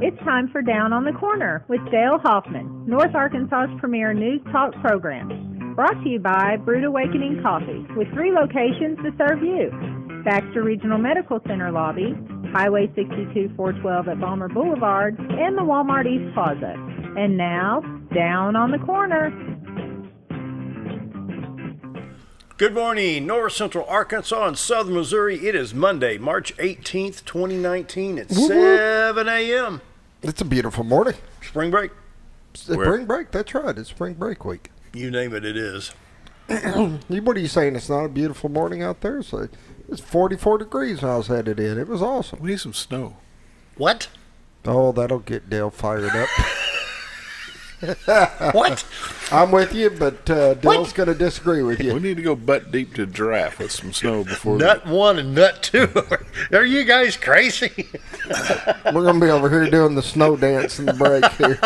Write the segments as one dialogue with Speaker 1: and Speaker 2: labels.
Speaker 1: It's time for Down on the Corner with Dale Hoffman, North Arkansas's premier news talk program. Brought to you by Brood Awakening Coffee, with 3 locations to serve you. Baxter Regional Medical Center lobby, Highway 62 412 at Balmer Boulevard, and the Walmart East Plaza. And now, Down on the Corner.
Speaker 2: Good morning, North Central Arkansas and Southern Missouri. It is Monday, March 18th, 2019 at 7 a.m.
Speaker 3: It's a beautiful morning.
Speaker 2: Spring break.
Speaker 3: Spring break, that's right. It's spring break week.
Speaker 2: You name it, it is.
Speaker 3: What are you saying? It's not a beautiful morning out there? So it's 44 degrees when I was headed in. It was awesome.
Speaker 4: We need some snow.
Speaker 2: What?
Speaker 3: Oh, that'll get Dale fired up.
Speaker 2: What?
Speaker 3: I'm with you, but Dale's going to disagree with you.
Speaker 4: We need to go butt deep to giraffe with some snow before.
Speaker 2: Nut 1 and Nut 2. Are you guys crazy?
Speaker 3: We're going to be over here doing the snow dance in the break here.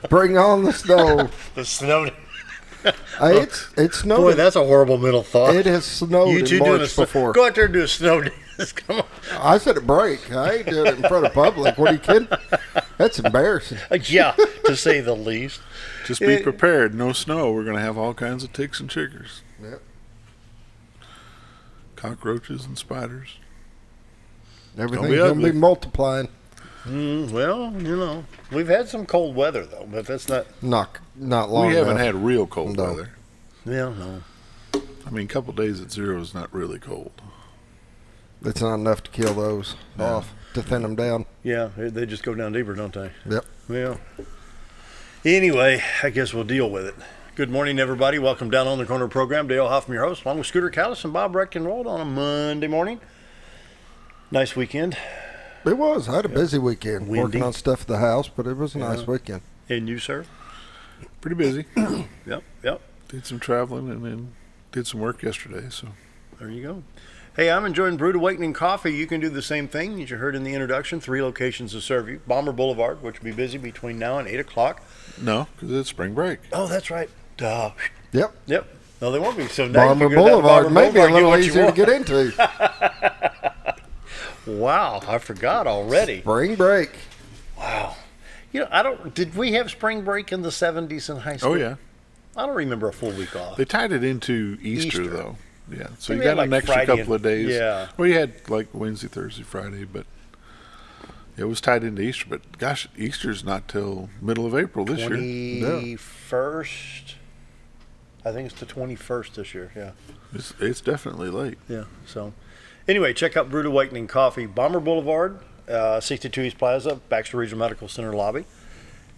Speaker 3: Bring on the snow.
Speaker 2: The snow.
Speaker 3: Hey, it's snowed.
Speaker 2: Boy, that's a horrible mental thought.
Speaker 3: It has snowed
Speaker 2: You two
Speaker 3: in
Speaker 2: doing
Speaker 3: March before.
Speaker 2: Go out there and do a snow dance. Come on.
Speaker 3: I said a break. I ain't doing it in front of public. What are you kidding? That's embarrassing.
Speaker 2: Yeah, to say the least.
Speaker 4: Just be prepared. No snow. We're going to have all kinds of ticks and chiggers.
Speaker 3: Yep.
Speaker 4: Cockroaches and spiders.
Speaker 3: Everything's going to be multiplying.
Speaker 2: Well, you know, we've had some cold weather, though, but that's not
Speaker 3: long
Speaker 4: We haven't
Speaker 3: enough.
Speaker 4: had real cold weather.
Speaker 2: Yeah, no.
Speaker 4: I mean, a couple of days at 0 is not really cold.
Speaker 3: It's not enough to kill those off, to thin them down.
Speaker 2: Yeah, they just go down deeper, don't they?
Speaker 3: Yep.
Speaker 2: Well, anyway, I guess we'll deal with it. Good morning, everybody. Welcome Down on the Corner program. Dale Hoffman, your host, along with Scooter Callis and Bob Recktenwald on a Monday morning. Nice weekend.
Speaker 3: It was. I had a busy weekend working on stuff at the house, but it was a nice weekend.
Speaker 2: And you, sir?
Speaker 4: Pretty busy.
Speaker 2: Yep.
Speaker 4: Did some traveling and then did some work yesterday. So
Speaker 2: there you go. Hey, I'm enjoying Brood Awakening Coffee. You can do the same thing. As you heard in the introduction, 3 locations to serve you. Balmer Boulevard, which will be busy between now and 8 o'clock.
Speaker 4: No, because it's spring break.
Speaker 2: Oh, that's right. Duh.
Speaker 3: Yep.
Speaker 2: No, they won't be. So now
Speaker 3: Balmer
Speaker 2: you can go down to
Speaker 3: Boulevard
Speaker 2: Balmer
Speaker 3: may be a
Speaker 2: Boulevard,
Speaker 3: little
Speaker 2: get what you
Speaker 3: easier to
Speaker 2: want.
Speaker 3: get into.
Speaker 2: Wow, I forgot already.
Speaker 3: Spring break.
Speaker 2: Wow. You know, did we have spring break in the 70s in high school?
Speaker 4: Oh, yeah.
Speaker 2: I don't remember a full week off.
Speaker 4: They tied it into Easter. Though. Yeah. So
Speaker 2: Maybe
Speaker 4: you got
Speaker 2: like
Speaker 4: an extra
Speaker 2: Friday
Speaker 4: couple of days.
Speaker 2: Yeah.
Speaker 4: Well, you had like Wednesday, Thursday, Friday, but it was tied into Easter. But gosh, Easter's not till middle of April this year.
Speaker 2: 21st. I think it's the 21st this year, yeah.
Speaker 4: It's definitely late.
Speaker 2: Yeah, so. Anyway, check out Brood Awakening Coffee, Balmer Boulevard, 62 East Plaza, Baxter Regional Medical Center lobby.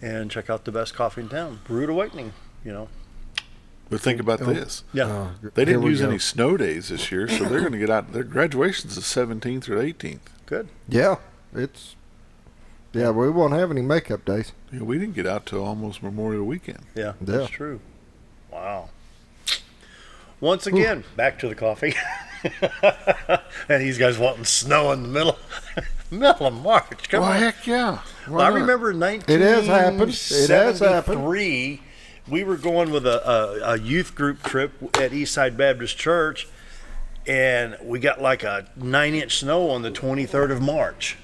Speaker 2: And check out the best coffee in town, Brood Awakening, you know.
Speaker 4: But think about this.
Speaker 2: Yeah.
Speaker 4: They didn't use any snow days this year, so they're going to get out. Their graduation's the 17th or 18th.
Speaker 2: Good.
Speaker 3: Yeah, we won't have any makeup days.
Speaker 4: Yeah, we didn't get out till almost Memorial Weekend.
Speaker 2: Yeah, that's true. Wow. Once again, back to the coffee. And these guys wanting snow in the middle of March. Come on.
Speaker 4: Heck yeah.
Speaker 2: Well, I remember in
Speaker 3: It has happened. It has happened.
Speaker 2: 1973, we were going with a youth group trip at Eastside Baptist Church, and we got like a 9-inch snow on the 23rd of March.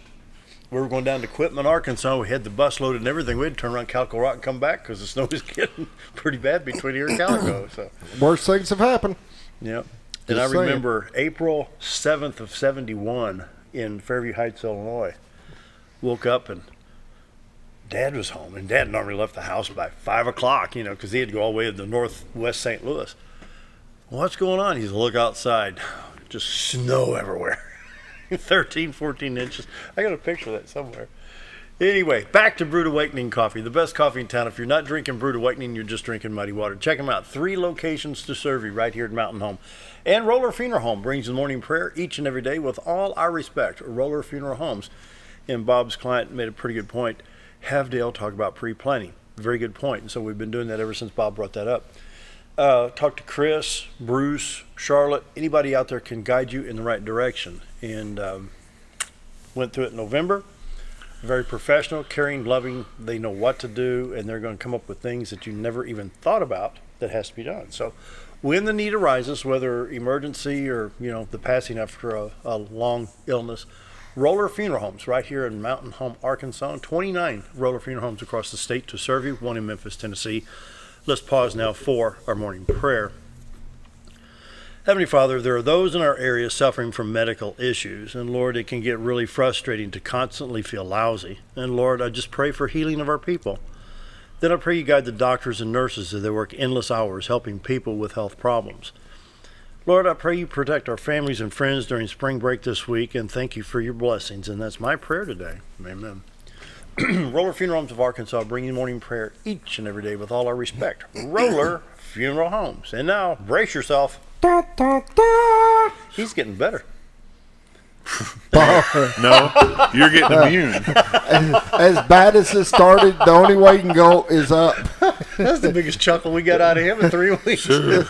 Speaker 2: We were going down to Quitman, Arkansas. We had the bus loaded and everything. We had to turn around Calico Rock and come back because the snow was getting pretty bad between here and Calico. So,
Speaker 3: worst things have happened.
Speaker 2: Yep. And I remember April 7th of 71 in Fairview Heights, Illinois. Woke up and Dad was home. And Dad normally left the house by 5 o'clock, you know, because he had to go all the way to northwest St. Louis. What's going on? He's look outside. Just snow everywhere. 13, 14 inches. I got a picture of that somewhere. Anyway, back to Brood Awakening Coffee, the best coffee in town. If you're not drinking Brood Awakening, you're just drinking muddy water. Check them out. 3 locations to serve you right here at Mountain Home. And Roller Funeral Home brings the morning prayer each and every day with all our respect. Roller Funeral Homes. And Bob's client made a pretty good point. Have Dale talk about pre-planning. Very good point. And so we've been doing that ever since Bob brought that up. Talk to Chris, Bruce, Charlotte. Anybody out there can guide you in the right direction. And went through it in November. Very professional, caring, loving. They know what to do, and they're going to come up with things that you never even thought about that has to be done. So when the need arises, whether emergency or, you know, the passing after a long illness, Roller Funeral Homes right here in Mountain Home, Arkansas, and 29 Roller Funeral Homes across the state to serve you, one in Memphis, Tennessee. Let's pause now for our morning prayer. Heavenly Father, there are those in our area suffering from medical issues, and Lord, it can get really frustrating to constantly feel lousy. And Lord, I just pray for healing of our people. Then I pray you guide the doctors and nurses as they work endless hours helping people with health problems. Lord, I pray you protect our families and friends during spring break this week, and thank you for your blessings. And that's my prayer today. Amen. Roller Funeral Homes of Arkansas, bringing morning prayer each and every day with all our respect. Roller Funeral Homes. And now, brace yourself.
Speaker 3: Da, da, da.
Speaker 2: He's getting better.
Speaker 4: No, you're getting immune.
Speaker 3: As bad as it started, the only way you can go is up.
Speaker 2: That's the biggest chuckle we got out of him in 3 weeks.
Speaker 4: Sure.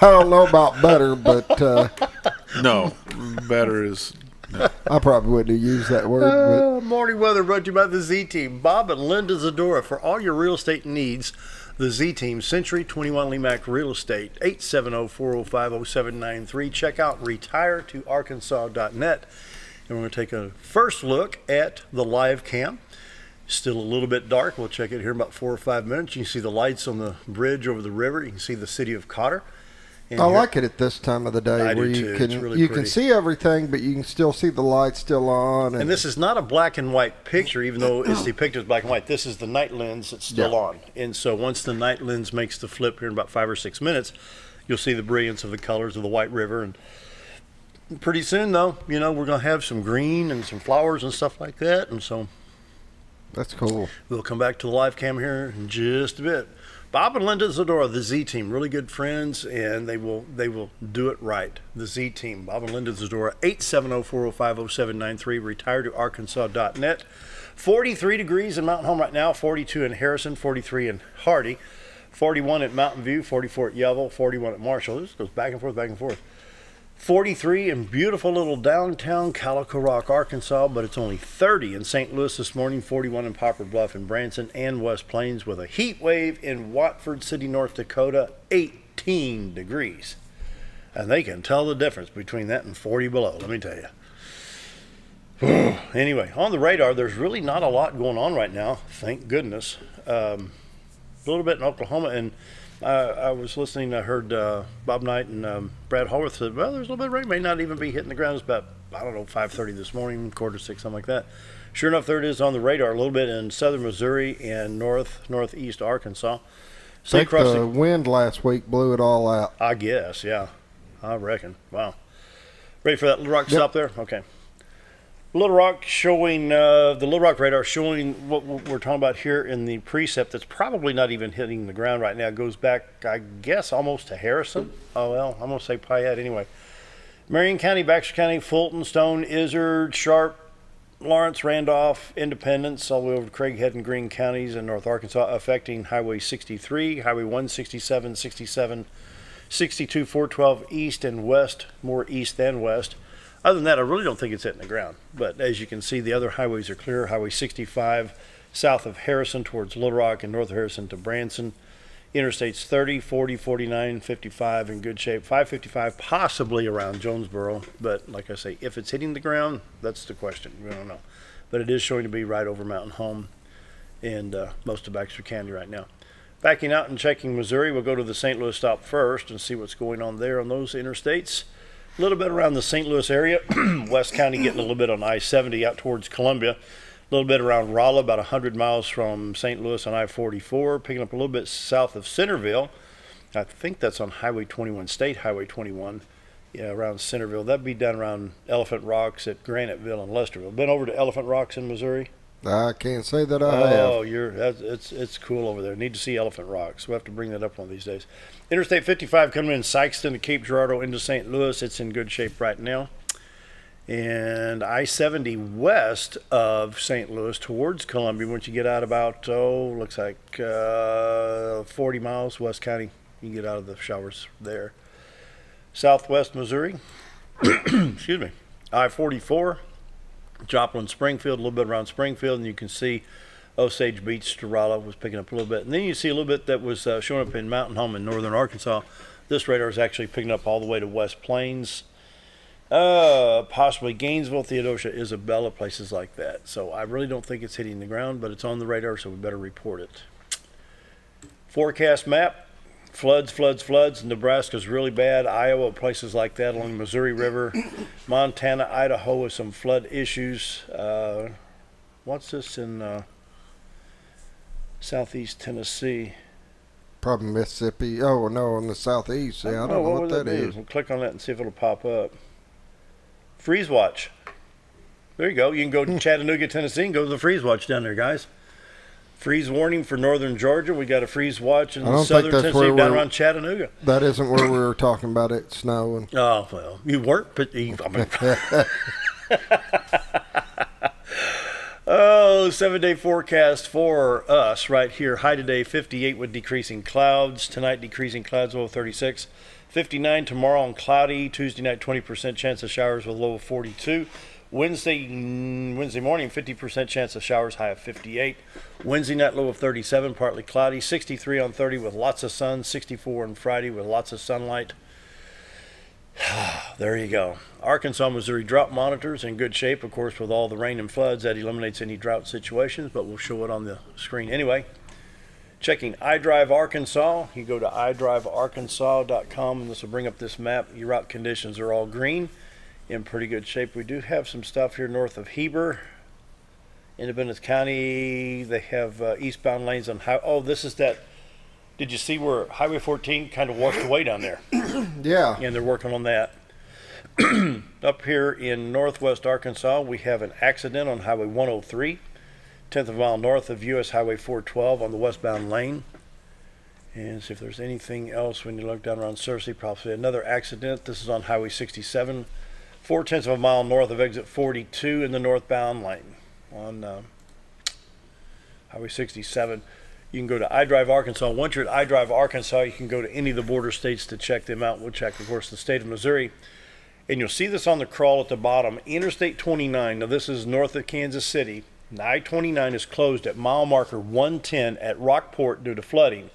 Speaker 3: I don't know about better, but
Speaker 4: No, better is. No.
Speaker 3: I probably wouldn't have used that word.
Speaker 2: Morning weather brought to you by the Z-Team. Bob and Linda Zadora for all your real estate needs. The Z-Team, Century 21 Lemac Real Estate, 870-405-0793. Check out retiretoarkansas.net. And we're going to take a first look at the live cam. Still a little bit dark. We'll check it here in about 4 or 5 minutes. You can see the lights on the bridge over the river. You can see the city of Cotter. And
Speaker 3: I like it at this time of the day
Speaker 2: I
Speaker 3: where
Speaker 2: do
Speaker 3: you
Speaker 2: too.
Speaker 3: can
Speaker 2: It's really
Speaker 3: you
Speaker 2: pretty.
Speaker 3: can see everything, but you can still see the lights still on.
Speaker 2: And this is not a black and white picture, even though it's depicted as black and white. This is the night lens that's still on. And so once the night lens makes the flip here in about 5 or 6 minutes, you'll see the brilliance of the colors of the White River. And pretty soon, though, you know, we're going to have some green and some flowers and stuff like that. And so
Speaker 3: That's cool.
Speaker 2: we'll come back to the live cam here in just a bit. Bob and Linda Zadora, the Z-Team, really good friends, and they will do it right. The Z-Team, Bob and Linda Zadora, 870-405-0793, retiretoarkansas.net. 43 degrees in Mountain Home right now, 42 in Harrison, 43 in Hardy, 41 at Mountain View, 44 at Yellville, 41 at Marshall. This goes back and forth, back and forth. 43 in beautiful little downtown Calico Rock, Arkansas, but it's only 30 in St. Louis this morning, 41 in Poplar Bluff and Branson and West Plains, with a heat wave in Watford City, North Dakota, 18 degrees. And they can tell the difference between that and 40 below, let me tell you. Anyway, on the radar, there's really not a lot going on right now, thank goodness. A little bit in Oklahoma, and I was listening. I heard Bob Knight and Brad Hallworth said, well, there's a little bit of rain. May not even be hitting the ground. It's about, 5:30 this morning, 5:45, something like that. Sure enough, there it is on the radar, a little bit in southern Missouri and northeast Arkansas.
Speaker 3: I think the wind last week blew it all out.
Speaker 2: I guess, yeah. I reckon. Wow. Ready for that Little Rock stop there? Okay. Little Rock showing, the Little Rock radar showing what we're talking about here in the precept that's probably not even hitting the ground right now. It goes back, I guess, almost to Harrison. Oh, well, I'm going to say Payette anyway. Marion County, Baxter County, Fulton, Stone, Izzard, Sharp, Lawrence, Randolph, Independence, all the way over to Craighead and Greene counties in North Arkansas, affecting Highway 63, Highway 167, 67, 62, 412 east and west, more east than west. Other than that, I really don't think it's hitting the ground. But as you can see, the other highways are clear. Highway 65 south of Harrison towards Little Rock and north of Harrison to Branson. Interstates 30, 40, 49, 55 in good shape. 555 possibly around Jonesboro. But like I say, if it's hitting the ground, that's the question. We don't know. But it is showing to be right over Mountain Home and most of Baxter County right now. Backing out and checking Missouri, we'll go to the St. Louis stop first and see what's going on there on those interstates. A little bit around the St. Louis area, West County getting a little bit on I-70 out towards Columbia. A little bit around Rolla, about 100 miles from St. Louis on I-44. Picking up a little bit south of Centerville. I think that's on Highway 21, State Highway 21, yeah, around Centerville. That'd be down around Elephant Rocks at Graniteville and Lesterville. Been over to Elephant Rocks in Missouri?
Speaker 3: I can't say that I have.
Speaker 2: Oh, it's cool over there. Need to see Elephant Rocks. We'll have to bring that up one of these days. Interstate 55 coming in Sykeston to Cape Girardeau into St. Louis. It's in good shape right now. And I-70 west of St. Louis towards Columbia, once you get out about, looks like 40 miles West County, you get out of the showers there. Southwest Missouri, excuse me, I-44, Joplin, Springfield, a little bit around Springfield, and you can see Osage Beach to Rolla was picking up a little bit. And then you see a little bit that was showing up in Mountain Home in northern Arkansas. This radar is actually picking up all the way to West Plains. Possibly Gainesville, Theodosia, Isabella, places like that. So I really don't think it's hitting the ground, but it's on the radar, so we better report it. Forecast map. Floods, floods, floods. Nebraska's really bad. Iowa, places like that along the Missouri River. Montana, Idaho with some flood issues. What's this in southeast Tennessee?
Speaker 3: Probably Mississippi. Oh, no, in the southeast. Yeah, I don't know what that is.
Speaker 2: We'll click on that and see if it'll pop up. Freeze watch. There you go. You can go to Chattanooga, Tennessee, and go to the freeze watch down there, guys. Freeze warning for northern Georgia. We got a freeze watch in southern Tennessee down around Chattanooga.
Speaker 3: That isn't where we were talking about it snowing.
Speaker 2: Oh, well, you weren't, but I mean, oh, 7-day forecast for us right here. High today, 58 with decreasing clouds. Tonight, decreasing clouds, low of 36. 59 tomorrow and cloudy. Tuesday night, 20% chance of showers with low of 42. Wednesday morning, 50% chance of showers, high of 58. Wednesday night, low of 37, partly cloudy. 63 on 30 with lots of sun. 64 on Friday with lots of sunlight. There you go. Arkansas, Missouri drought monitors in good shape, of course, with all the rain and floods. That eliminates any drought situations, but we'll show it on the screen anyway. Checking iDrive Arkansas. You go to iDriveArkansas.com, and this will bring up this map. Your route conditions are all green, in pretty good shape. We do have some stuff here north of Heber, Independence County. They have eastbound lanes on oh, this is that. Did you see where Highway 14 kind of washed away down there?
Speaker 3: Yeah.
Speaker 2: And they're working on that. Up here in northwest Arkansas, we have an accident on Highway 103, 10th of a mile north of US Highway 412 on the westbound lane. And see if there's anything else when you look down around Searcy. Probably another accident. This is on Highway 67, 4/10 of a mile north of exit 42 in the northbound lane on Highway 67. You can go to iDrive Arkansas. Once you're at iDrive Arkansas, you can go to any of the border states to check them out. We'll check, of course, the state of Missouri. And you'll see this on the crawl at the bottom. Interstate 29. Now, this is north of Kansas City. I-29 is closed at mile marker 110 at Rockport due to flooding.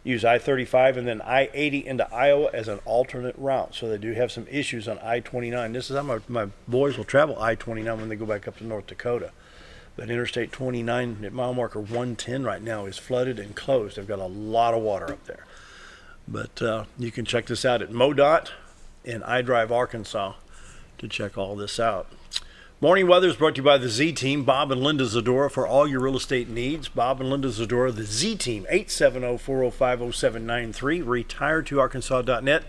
Speaker 2: Use I-35 and then I-80 into Iowa as an alternate route. So they do have some issues on I-29. This is how my boys will travel I-29 when they go back up to North Dakota. But Interstate 29 at mile marker 110 right now is flooded and closed. They've got a lot of water up there. But you can check this out at MoDOT and iDrive Arkansas to check all this out. Morning weather is brought to you by the Z-Team, Bob and Linda Zadora, for all your real estate needs. Bob and Linda Zadora, the Z-Team, 870-405-0793, retiredtoarkansas.net.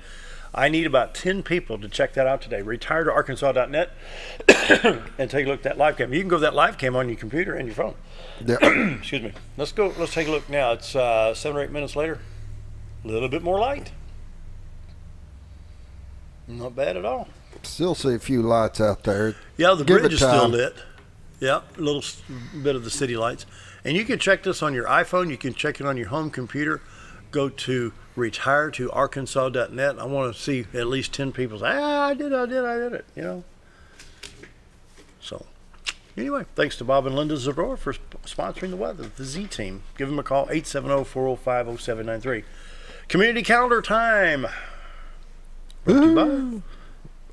Speaker 2: I need about 10 people to check that out today. Retiredtoarkansas.net and take a look at that live cam. You can go to that live cam on your computer and your phone.
Speaker 3: Yeah.
Speaker 2: Excuse me. Let's go. Let's take a look now. It's 7 or 8 minutes later. A little bit more light. Not bad at all.
Speaker 3: Still see a few lights out there.
Speaker 2: Yeah, the bridge is still lit. Yeah, a little bit of the city lights. And you can check this on your iPhone. You can check it on your home computer. Go to retiredtoarkansas.net. I want to see at least 10 people say, I did it, you know. So, anyway, thanks to Bob and Linda Zadora for sponsoring the weather, the Z-Team. Give them a call, 870-405-0793. Community calendar time. Brought to you by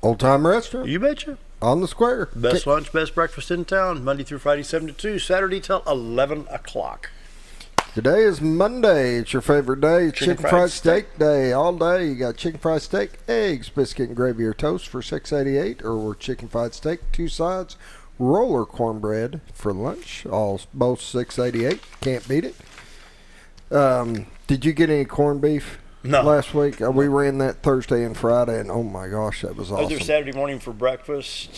Speaker 3: Old Time Restaurant.
Speaker 2: You betcha.
Speaker 3: On the square.
Speaker 2: Best lunch, best breakfast in town, Monday through Friday, 7 to 2, Saturday till 11 o'clock.
Speaker 3: Today is Monday. It's your favorite day. Chicken fried steak day. All day. You got chicken fried steak, eggs, biscuit and gravy or toast for $6.88, or chicken fried steak, 2 sides, roller cornbread for lunch. Both $6.88. Can't beat it. Did you get any corned beef?
Speaker 2: No.
Speaker 3: Last week? We ran that Thursday and Friday, and oh my gosh, that was awesome.
Speaker 2: I was there Saturday morning for breakfast.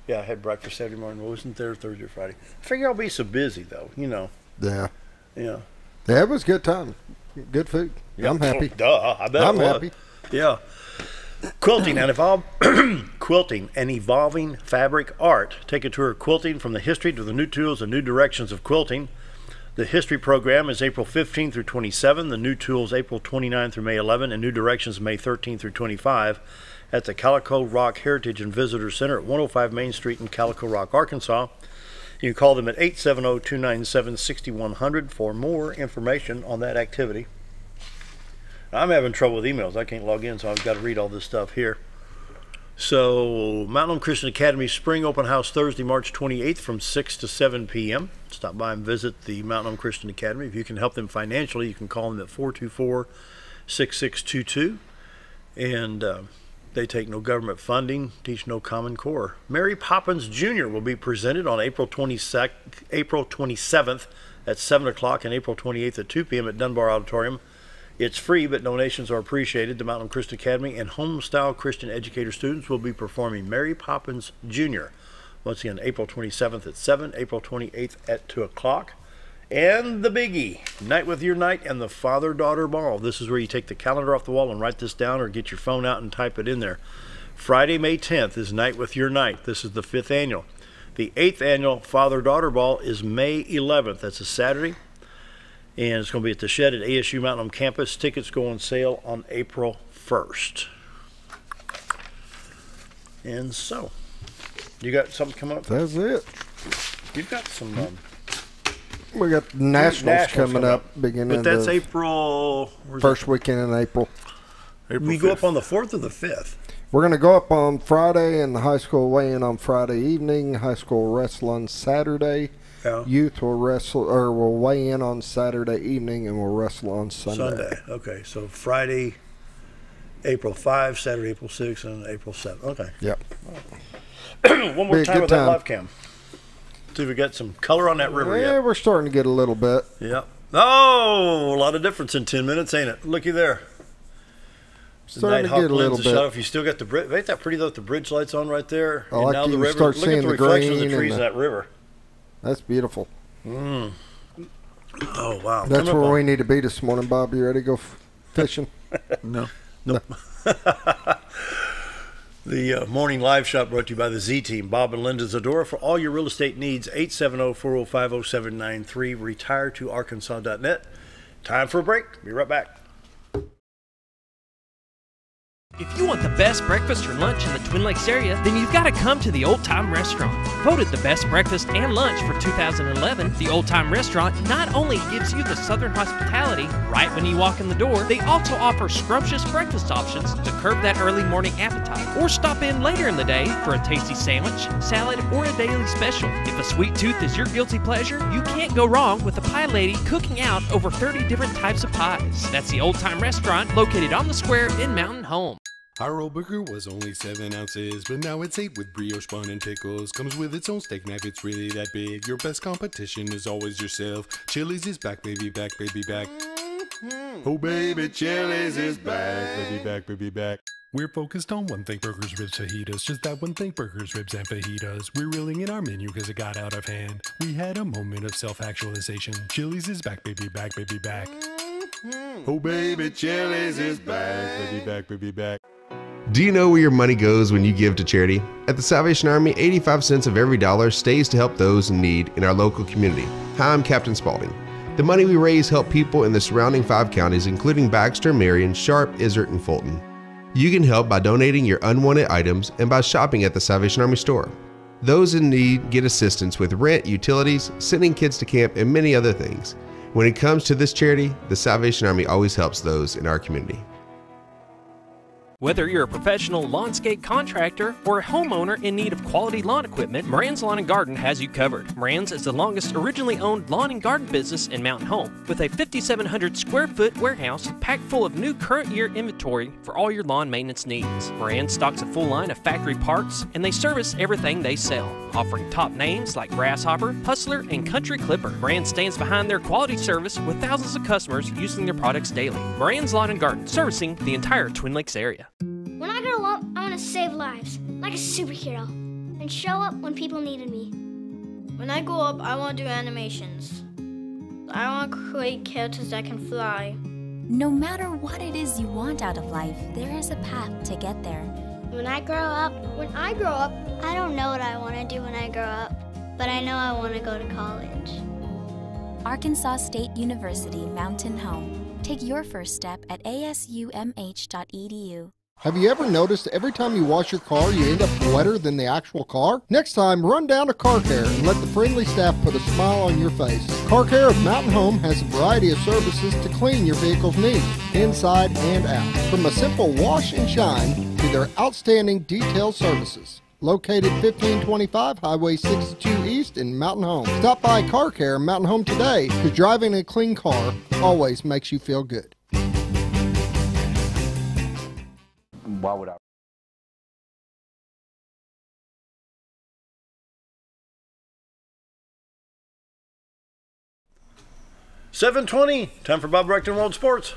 Speaker 2: Yeah, I had breakfast Saturday morning. I wasn't there Thursday or Friday. I figure I'll be so busy, though, you know.
Speaker 3: Yeah.
Speaker 2: Yeah.
Speaker 3: Yeah, it was a good time. Good food. Yep. I'm happy.
Speaker 2: Oh, duh, I bet I'm happy. Yeah. Quilting and evolving fabric art. Take a tour of quilting from the history to the new tools and new directions of quilting. The history program is April 15 through 27. The new tools April 29 through May 11, and new directions May 13 through 25 at the Calico Rock Heritage and Visitor Center at 105 Main Street in Calico Rock, Arkansas. You can call them at 870-297-6100 for more information on that activity. I'm having trouble with emails. I can't log in, so I've got to read all this stuff here. So, Mountain Home Christian Academy Spring Open House Thursday, March 28th from 6 to 7 p.m. Stop by and visit the Mountain Home Christian Academy. If you can help them financially, you can call them at 424-6622. And they take no government funding, teach no Common Core. Mary Poppins Jr. will be presented on April 27th at 7 o'clock and April 28th at 2 p.m. at Dunbar Auditorium. It's free, but donations are appreciated. The Mountain Christian Academy and Homestyle Christian Educator students will be performing Mary Poppins Jr. Once again, April 27th at 7, April 28th at 2 o'clock. And the biggie, Night with Your Night and the Father-Daughter Ball. This is where you take the calendar off the wall and write this down, or get your phone out and type it in there. Friday, May 10th is Night with Your Night. This is the 5th annual. The 8th annual Father-Daughter Ball is May 11th. That's a Saturday. And it's going to be at the Shed at ASU Mountain Home Campus. Tickets go on sale on April 1st. And so, you got something coming up?
Speaker 3: That's it.
Speaker 2: You've got some...
Speaker 3: we got Nationals coming up beginning.
Speaker 2: But that's April...
Speaker 3: First weekend in April.
Speaker 2: We go up on the 4th or the 5th?
Speaker 3: We're going to go up on Friday, and the high school weigh-in on Friday evening. High school wrestle on Saturday. Yeah. Youth will will weigh in on Saturday evening, and will wrestle on Sunday.
Speaker 2: Okay. So Friday, April 5, Saturday, April 6, and April 7. Okay.
Speaker 3: Yep.
Speaker 2: One more time with that live cam. See if we got some color on that river yet.
Speaker 3: Yeah, we're starting to get a little bit.
Speaker 2: Yep. Oh, a lot of difference in 10 minutes, ain't it? Looky there.
Speaker 3: Starting to get a little bit.
Speaker 2: If you still got the bridge, ain't that pretty though? The bridge lights on right there.
Speaker 3: I like
Speaker 2: now the river.
Speaker 3: Start
Speaker 2: Look
Speaker 3: seeing
Speaker 2: at the
Speaker 3: the
Speaker 2: reflection of the
Speaker 3: green
Speaker 2: trees in that river.
Speaker 3: That's beautiful.
Speaker 2: Oh wow!
Speaker 3: That's where we need to be this morning, Bob. You ready to go fishing?
Speaker 2: No. The morning live shot brought to you by the Z Team, Bob and Linda Zadora. For all your real estate needs, 870-405-0793. RetireToArkansas.net. Time for a break. Be right back.
Speaker 5: If you want the best breakfast or lunch in the Twin Lakes area, then you've got to come to the Old Time Restaurant. Voted the best breakfast and lunch for 2011, the Old Time Restaurant not only gives you the Southern hospitality right when you walk in the door, they also offer scrumptious breakfast options to curb that early morning appetite. Or stop in later in the day for a tasty sandwich, salad, or a daily special. If a sweet tooth is your guilty pleasure, you can't go wrong with the Pie Lady cooking out over 30 different types of pies. That's the Old Time Restaurant located on the square in Mountain Home.
Speaker 6: Our old burger was only 7 ounces, but now it's 8 with brioche bun and pickles. Comes with its own steak knife, it's really that big. Your best competition is always yourself. Chili's is back, baby, back, baby, back. Oh, baby, Chili's is back, baby, back, baby, back. We're focused on one thing, burgers, ribs, fajitas. Just that one thing, burgers, ribs, and fajitas. We're reeling in our menu because it got out of hand. We had a moment of self-actualization. Chili's is back, baby, back, baby, back. Oh, baby, Chili's is back, baby, back, baby, back.
Speaker 7: Do you know where your money goes when you give to charity? At the Salvation Army, 85 cents of every dollar stays to help those in need in our local community. Hi, I'm Captain Spaulding. The money we raise help people in the surrounding 5 counties, including Baxter, Marion, Sharp, Izzard, and Fulton. You can help by donating your unwanted items and by shopping at the Salvation Army store. Those in need get assistance with rent, utilities, sending kids to camp, and many other things. When it comes to this charity, the Salvation Army always helps those in our community.
Speaker 5: Whether you're a professional lawnscape contractor or a homeowner in need of quality lawn equipment, Moran's Lawn and Garden has you covered. Moran's is the longest originally owned lawn and garden business in Mountain Home, with a 5,700 square foot warehouse packed full of new current year inventory for all your lawn maintenance needs. Moran stocks a full line of factory parts, and they service everything they sell, offering top names like Grasshopper, Hustler, and Country Clipper. Moran stands behind their quality service with thousands of customers using their products daily. Moran's Lawn and Garden, servicing the entire Twin Lakes area.
Speaker 8: When I grow up, I want to save lives, like a superhero, and show up when people needed me.
Speaker 9: When I grow up, I want to do animations. I want to create characters that can fly.
Speaker 10: No matter what it is you want out of life, there is a path to get there.
Speaker 8: When I grow up, I don't know what I want to do when I grow up, but I know I want to go to college.
Speaker 10: Arkansas State University Mountain Home. Take your first step at asumh.edu.
Speaker 3: Have you ever noticed every time you wash your car, you end up wetter than the actual car? Next time, run down to Car Care and let the friendly staff put a smile on your face. Car Care of Mountain Home has a variety of services to clean your vehicle's needs, inside and out. From a simple wash and shine to their outstanding detailed services. Located 1525 Highway 62 East in Mountain Home. Stop by Car Care Mountain Home today, because driving a clean car always makes you feel good.
Speaker 11: Why would I?
Speaker 2: $7:20. Time for Bob Recktenwald Sports.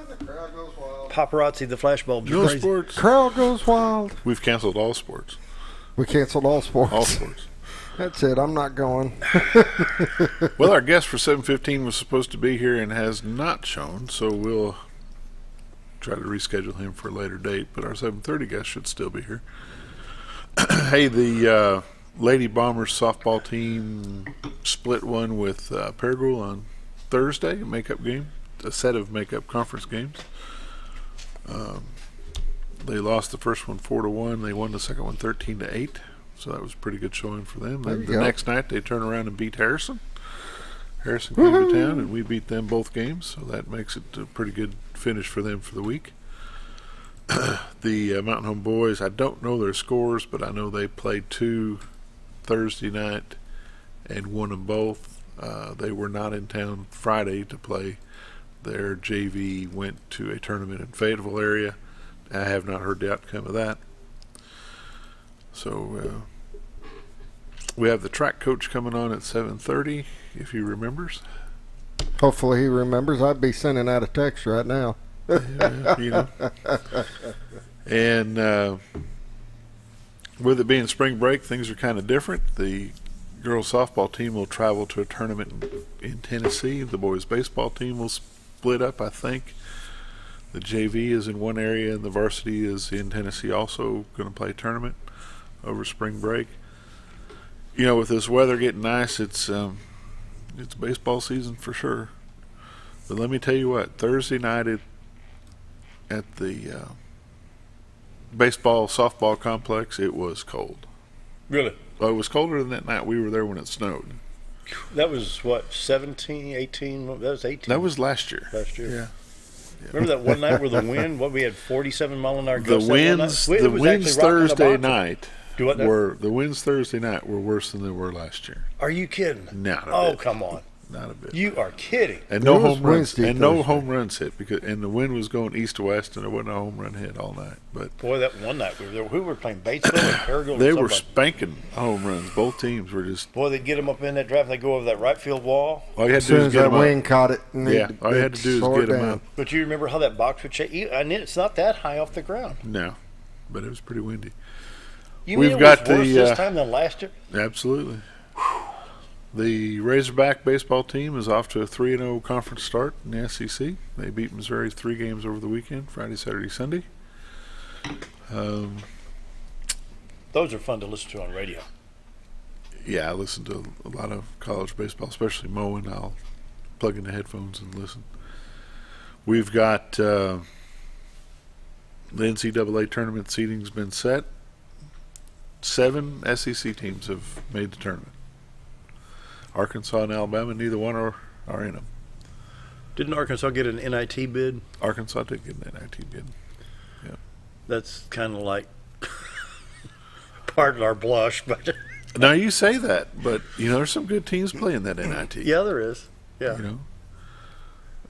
Speaker 3: The crowd goes wild.
Speaker 2: Paparazzi, the flashbulbs.
Speaker 4: No
Speaker 2: crazy.
Speaker 4: sports.
Speaker 3: Crowd goes wild.
Speaker 4: We've canceled all sports.
Speaker 3: We canceled all sports.
Speaker 4: All sports.
Speaker 3: That's it. I'm not going.
Speaker 4: Well, our guest for 7:15 was supposed to be here and has not shown, so we'll try to reschedule him for a later date, but our 7:30 guest should still be here. Hey, the Lady Bombers softball team split one with Paragould on Thursday, a makeup game, a set of makeup conference games. They lost the first one 4-1. They won the second one 13-8, so that was a pretty good showing for them. Then the next night they turn around and beat Harrison. Harrison came to town, and we beat them both games, so that makes it a pretty good finish for them for the week. The Mountain Home boys, I don't know their scores, but I know they played 2 Thursday night and won them both. They were not in town Friday to play. Their JV went to a tournament in Fayetteville area. I have not heard the outcome of that. So we have the track coach coming on at 7:30, if he remembers.
Speaker 3: Hopefully he remembers. I'd be sending out a text right now.
Speaker 4: You know. And with it being spring break, things are kind of different. The girls softball team will travel to a tournament in Tennessee. The boys baseball team will split up, I think. The JV is in one area, and the varsity is in Tennessee also going to play a tournament over spring break. You know, with this weather getting nice, it's baseball season for sure. But let me tell you what, Thursday night at the baseball softball complex, it was cold.
Speaker 2: Really?
Speaker 4: Well, it was colder than that night we were there when it snowed.
Speaker 2: That was what, 17, 18? That was 18.
Speaker 4: That was last year.
Speaker 2: Last year.
Speaker 4: Yeah.
Speaker 2: Remember that one night where the wind, we had 47 mile an hour gusts?
Speaker 4: The winds Thursday night were worse than they were last year.
Speaker 2: Are you kidding?
Speaker 4: Not a bit.
Speaker 2: Come on.
Speaker 4: Not a bit.
Speaker 2: You are kidding.
Speaker 4: And no home runs. And no home runs hit and the wind was going east to west, and there wasn't a home run hit all night. But
Speaker 2: boy, that one night we were there. Who were playing Batesville and Paragould?
Speaker 4: They were spanking home runs. Both teams were just.
Speaker 2: Boy, they'd get them up in that draft and they go over that right field wall.
Speaker 4: All you had to do is get them up.
Speaker 3: Wind caught it.
Speaker 4: Yeah. All you had to do is get them up.
Speaker 2: But you remember how that box would shake? And it's not that high off the ground.
Speaker 4: No, but it was pretty windy.
Speaker 2: You mean it was worse this time than last year?
Speaker 4: Absolutely. The Razorback baseball team is off to a 3-0 conference start in the SEC. They beat Missouri 3 games over the weekend, Friday, Saturday, Sunday.
Speaker 2: Those are fun to listen to on radio.
Speaker 4: Yeah, I listen to a lot of college baseball, especially mowing. I'll plug in the headphones and listen. We've got the NCAA tournament seeding's been set. 7 SEC teams have made the tournament. Arkansas and Alabama, neither one are in them.
Speaker 2: Didn't Arkansas get an NIT bid?
Speaker 4: Arkansas did get an NIT bid. Yeah.
Speaker 2: That's kind of like, pardon our blush, but.
Speaker 4: Now you say that, but you know there's some good teams playing that NIT.
Speaker 2: Yeah, there is. Yeah.
Speaker 4: You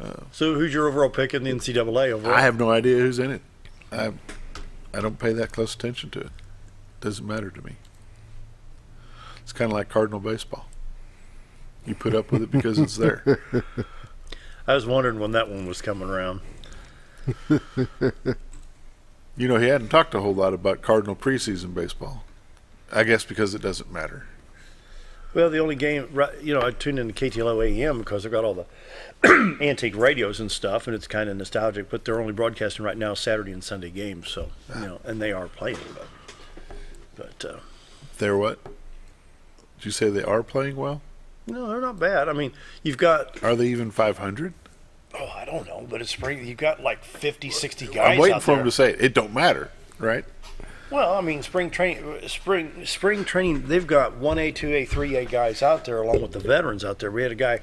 Speaker 2: know. So who's your overall pick in the NCAA overall?
Speaker 4: I have no idea who's in it. I don't pay that close attention to it. Doesn't matter to me. It's kind of like Cardinal baseball. You put up with it because it's there.
Speaker 2: I was wondering when that one was coming around.
Speaker 4: You know, he hadn't talked a whole lot about Cardinal preseason baseball. I guess because it doesn't matter.
Speaker 2: Well, the only game, I tuned in to KTLO AM because they've got all the antique radios and stuff, and it's kind of nostalgic, but they're only broadcasting right now Saturday and Sunday games, so, and they are playing. But
Speaker 4: they're what? Did you say they are playing well?
Speaker 2: No, they're not bad. I mean, you've got...
Speaker 4: Are they even 500?
Speaker 2: Oh, I don't know, but it's spring. You got like 50, 60 guys.
Speaker 4: I'm waiting
Speaker 2: out
Speaker 4: for
Speaker 2: there.
Speaker 4: him to say it. It don't matter, right?
Speaker 2: Well, I mean, spring training. They've got 1A, 2A, 3A guys out there, along with the veterans out there. We had a guy,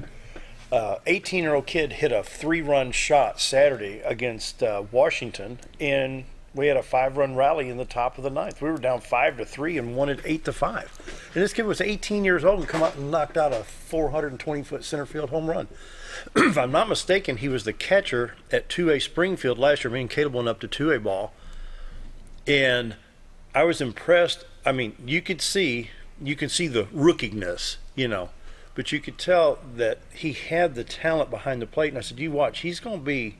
Speaker 2: 18-year-old kid, hit a 3-run shot Saturday against Washington, and we had a 5-run rally in the top of the 9th. We were down 5-3 and won it 8-5. And this kid was 18 years old and come out and knocked out a 420-foot center field home run. If I'm not mistaken, he was the catcher at 2A Springfield last year. Me and Caleb went up to 2A ball, and I was impressed. I mean, you can see the rookiness, but you could tell that he had the talent behind the plate. And I said, you watch, he's going to be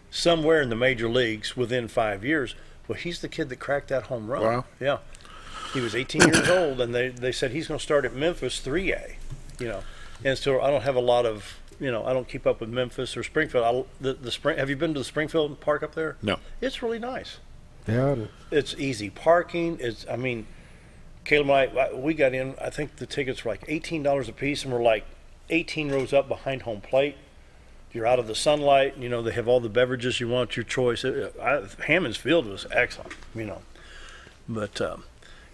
Speaker 2: somewhere in the major leagues within 5 years. Well, he's the kid that cracked that home run.
Speaker 4: Wow.
Speaker 2: Yeah. He was 18 years old, and they said he's going to start at Memphis 3A, And so I don't have a lot of, I don't keep up with Memphis or Springfield. Have you been to the Springfield Park up there?
Speaker 4: No.
Speaker 2: It's really nice.
Speaker 3: Yeah.
Speaker 2: It's easy parking. Caleb and I, we got in, I think the tickets were like $18 a piece, and we're like 18 rows up behind home plate. You're out of the sunlight. They have all the beverages you want, your choice. Hammond's Field was excellent, But, I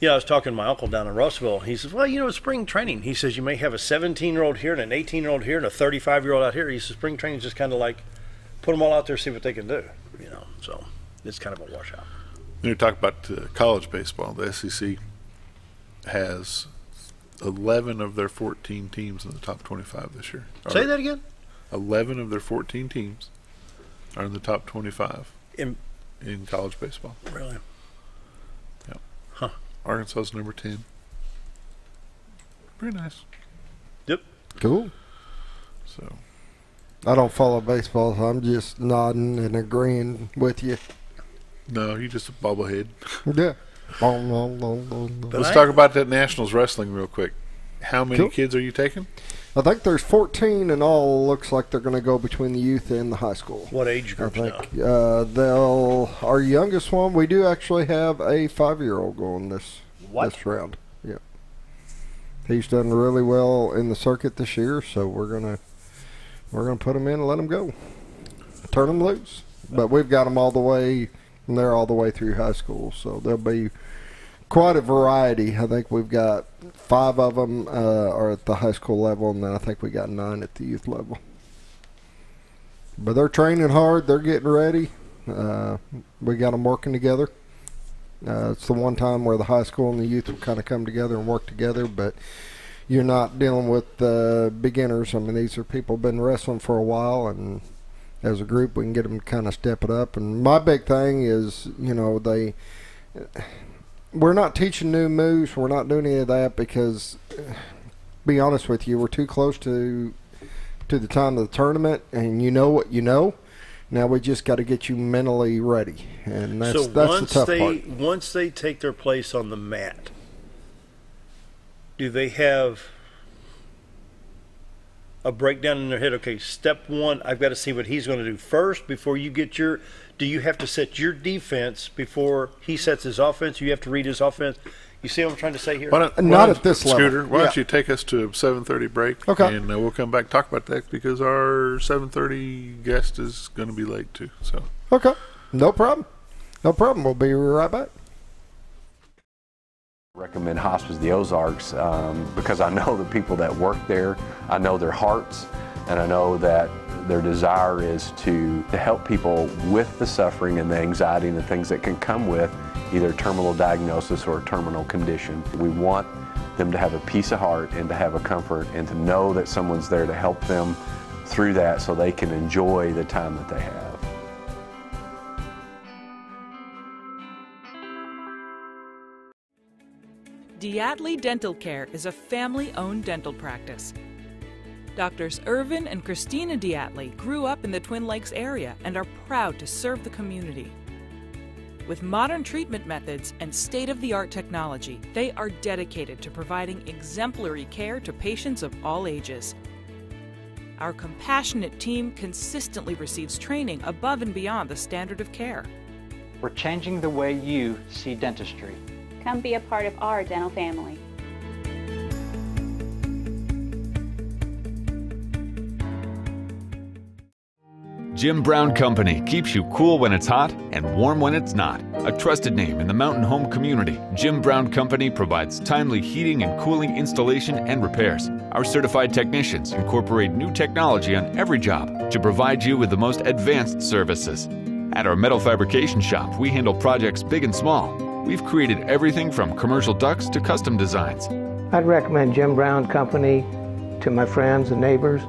Speaker 2: was talking to my uncle down in Russellville. He says, well, it's spring training. He says, you may have a 17-year-old here and an 18-year-old here and a 35-year-old out here. He says, spring training is just kind of like put them all out there, see what they can do, So it's kind of a washout.
Speaker 4: When you talk about college baseball, the SEC has 11 of their 14 teams in the top 25 this year.
Speaker 2: Say that again?
Speaker 4: 11 of their 14 teams are in the top 25 in college baseball.
Speaker 2: Really?
Speaker 4: Yeah.
Speaker 2: Huh.
Speaker 4: Arkansas's number 10. Pretty nice.
Speaker 2: Yep.
Speaker 3: Cool.
Speaker 4: So
Speaker 3: I don't follow baseball, so I'm just nodding and agreeing with you.
Speaker 4: No, you're just a bobblehead.
Speaker 3: Yeah.
Speaker 4: Let's talk about that Nationals wrestling real quick. How many
Speaker 3: Cool.
Speaker 4: kids are you taking?
Speaker 3: I think there's 14 in all. Looks like they're going to go between the youth and the high school.
Speaker 2: What age groups
Speaker 3: I think our youngest one, we do actually have a 5-year-old going this round. Yeah. He's done really well in the circuit this year, so we're gonna put him in and let him go. Turn him loose. But we've got them all the way, and they're all the way through high school, so there'll be quite a variety. I think we've got 5 of them are at the high school level, and then I think we got 9 at the youth level. But they're training hard. They're getting ready. We got them working together. It's the one time where the high school and the youth will kind of come together and work together, but you're not dealing with beginners. I mean, these are people who've been wrestling for a while, and as a group, we can get them to kind of step it up. And my big thing is, we're not teaching new moves. We're not doing any of that because, be honest with you, we're too close to the time of the tournament, and you know what you know. Now we just got to get you mentally ready, and that's the tough part.
Speaker 2: Once they take their place on the mat, do they have a breakdown in their head? Okay, step 1, I've got to see what he's going to do first before you get your. Do you have to set your defense before he sets his offense? You have to read his offense. You see what I'm trying to say here?
Speaker 3: Not at this level.
Speaker 4: Scooter, why don't you take us to a 7:30 break?
Speaker 3: Okay.
Speaker 4: And we'll come back and talk about that because our 7:30 guest is going to be late too. So.
Speaker 3: Okay. No problem. We'll be right back.
Speaker 11: Recommend Hospice of the Ozarks because I know the people that work there. I know their hearts, and I know that their desire is to help people with the suffering and the anxiety and the things that can come with either terminal diagnosis or a terminal condition. We want them to have a peace of heart and to have a comfort and to know that someone's there to help them through that so they can enjoy the time that they have.
Speaker 12: Diatley Dental Care is a family-owned dental practice. Doctors Irvin and Christina Diatley grew up in the Twin Lakes area and are proud to serve the community. With modern treatment methods and state-of-the-art technology, they are dedicated to providing exemplary care to patients of all ages. Our compassionate team consistently receives training above and beyond the standard of care.
Speaker 13: We're changing the way you see dentistry.
Speaker 14: Come be a part of our dental family.
Speaker 15: Jim Brown Company keeps you cool when it's hot and warm when it's not. A trusted name in the mountain home community, Jim Brown Company provides timely heating and cooling installation and repairs. Our certified technicians incorporate new technology on every job to provide you with the most advanced services. At our metal fabrication shop, we handle projects big and small. We've created everything from commercial ducts to custom designs.
Speaker 16: I'd recommend Jim Brown Company to my friends and neighbors.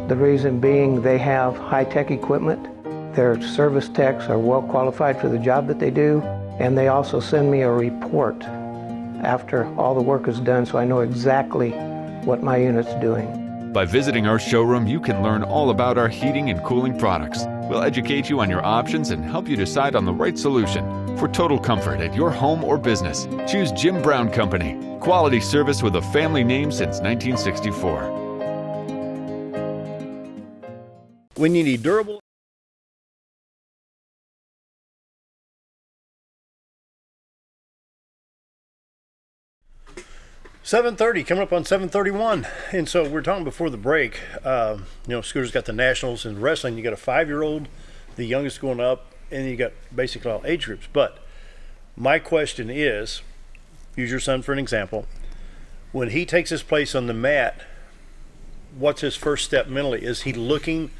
Speaker 16: The reason being they have high-tech equipment. Their service techs are well qualified for the job that they do, and they also send me a report after all the work is done so I know exactly what my unit's doing.
Speaker 15: By visiting our showroom, you can learn all about our heating and cooling products. We'll educate you on your options and help you decide on the right solution. For total comfort at your home or business, choose Jim Brown Company. Quality service with a family name since 1964.
Speaker 2: When you need durable... $7:30, coming up on 7:31, and so we're talking before the break. Scooter's got the nationals in wrestling. You got a 5-year-old, the youngest going up, and you got basically all age groups. But my question is, use your son for an example. When he takes his place on the mat, what's his first step mentally? Is he looking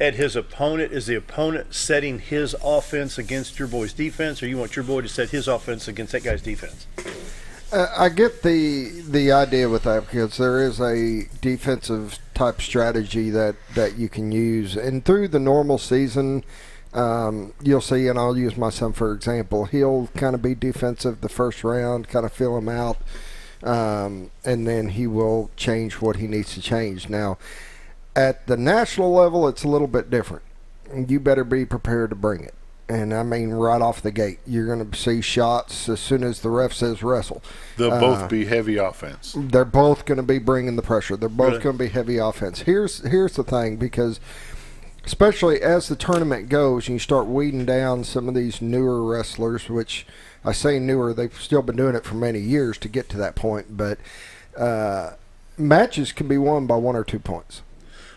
Speaker 2: at his opponent? Is the opponent setting his offense against your boy's defense, or you want your boy to set his offense against that guy's defense?
Speaker 3: I get the idea with that because there is a defensive type strategy that you can use. And through the normal season, you'll see, and I'll use my son for example, he'll kind of be defensive the first round, kind of feel him out, and then he will change what he needs to change. Now, at the national level, it's a little bit different. You better be prepared to bring it. And I mean, right off the gate, you're going to see shots as soon as the ref says wrestle.
Speaker 4: They'll both be heavy offense.
Speaker 3: They're both going to be bringing the pressure. They're both going to be heavy offense. Here's the thing, because especially as the tournament goes and you start weeding down some of these newer wrestlers, which I say newer, they've still been doing it for many years to get to that point, but matches can be won by 1 or 2 points.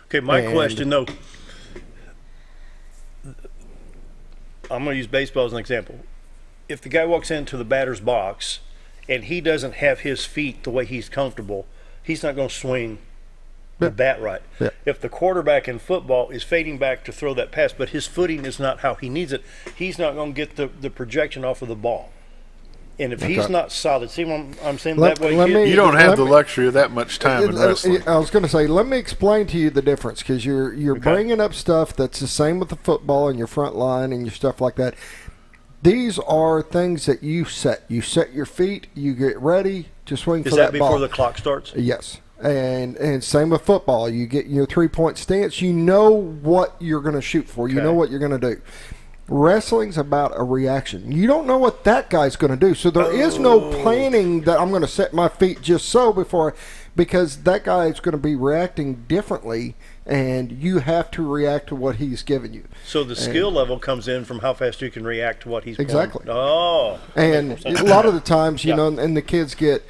Speaker 2: Okay, my question, though, I'm going to use baseball as an example. If the guy walks into the batter's box and he doesn't have his feet the way he's comfortable, he's not going to swing the bat right.
Speaker 3: Yeah.
Speaker 2: If the quarterback in football is fading back to throw that pass, but his footing is not how he needs it, he's not going to get the projection off of the ball. And if he's not solid, see what I'm saying? That way
Speaker 4: you don't have the luxury of that much time in wrestling.
Speaker 3: I was going to say, let me explain to you the difference, because you're bringing up stuff that's the same with the football and your front line and your stuff like that. These are things that you set. You set your feet. You get ready to swing for that ball.
Speaker 2: Is that before the clock starts?
Speaker 3: Yes. And same with football. You get your 3-point stance. You know what you're going to shoot for. You know what you're going to do. Wrestling's about a reaction. You don't know what that guy's going to do. So there is no planning that I'm going to set my feet just so because that guy is going to be reacting differently, and you have to react to what he's giving you.
Speaker 2: So the skill level comes in from how fast you can react to what he's
Speaker 3: exactly.
Speaker 2: Pulling. Oh.
Speaker 3: And a lot of the times, you know, and the kids get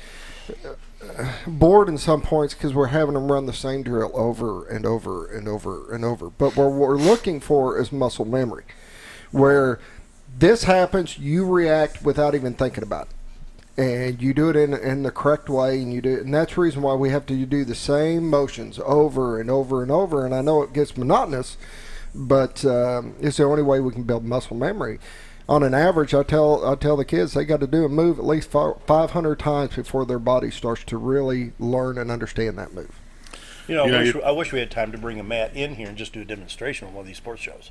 Speaker 3: bored in some points because we're having them run the same drill over and over and over and over. But what we're looking for is muscle memory, where this happens, you react without even thinking about it. And you do it in the correct way, and that's the reason why we have to do the same motions over and over and over. And I know it gets monotonous, but it's the only way we can build muscle memory. On an average, I tell the kids they got to do a move at least 500 times before their body starts to really learn and understand that move.
Speaker 2: You know, I wish we had time to bring a mat in here and just do a demonstration on one of these sports shows.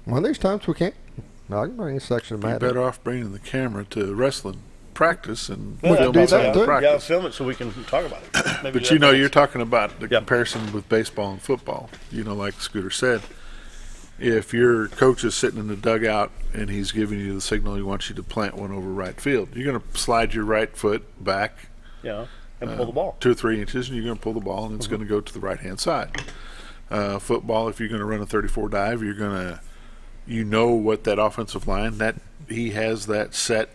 Speaker 3: One of these times we can't. I can bring a section of mat.
Speaker 4: You're better off bringing the camera to wrestling practice and
Speaker 3: film it.
Speaker 2: Yeah, film it so we can talk about it.
Speaker 4: But you know, you're talking about the comparison with baseball and football. You know, like Scooter said, if your coach is sitting in the dugout and he's giving you the signal he wants you to plant one over right field, you're going to slide your right foot back.
Speaker 2: Yeah, and pull the ball
Speaker 4: 2 or 3 inches, and you're going to pull the ball, and it's going to go to the right-hand side. Football, if you're going to run a 34 dive, you're going to, you know what that offensive line, that he has that set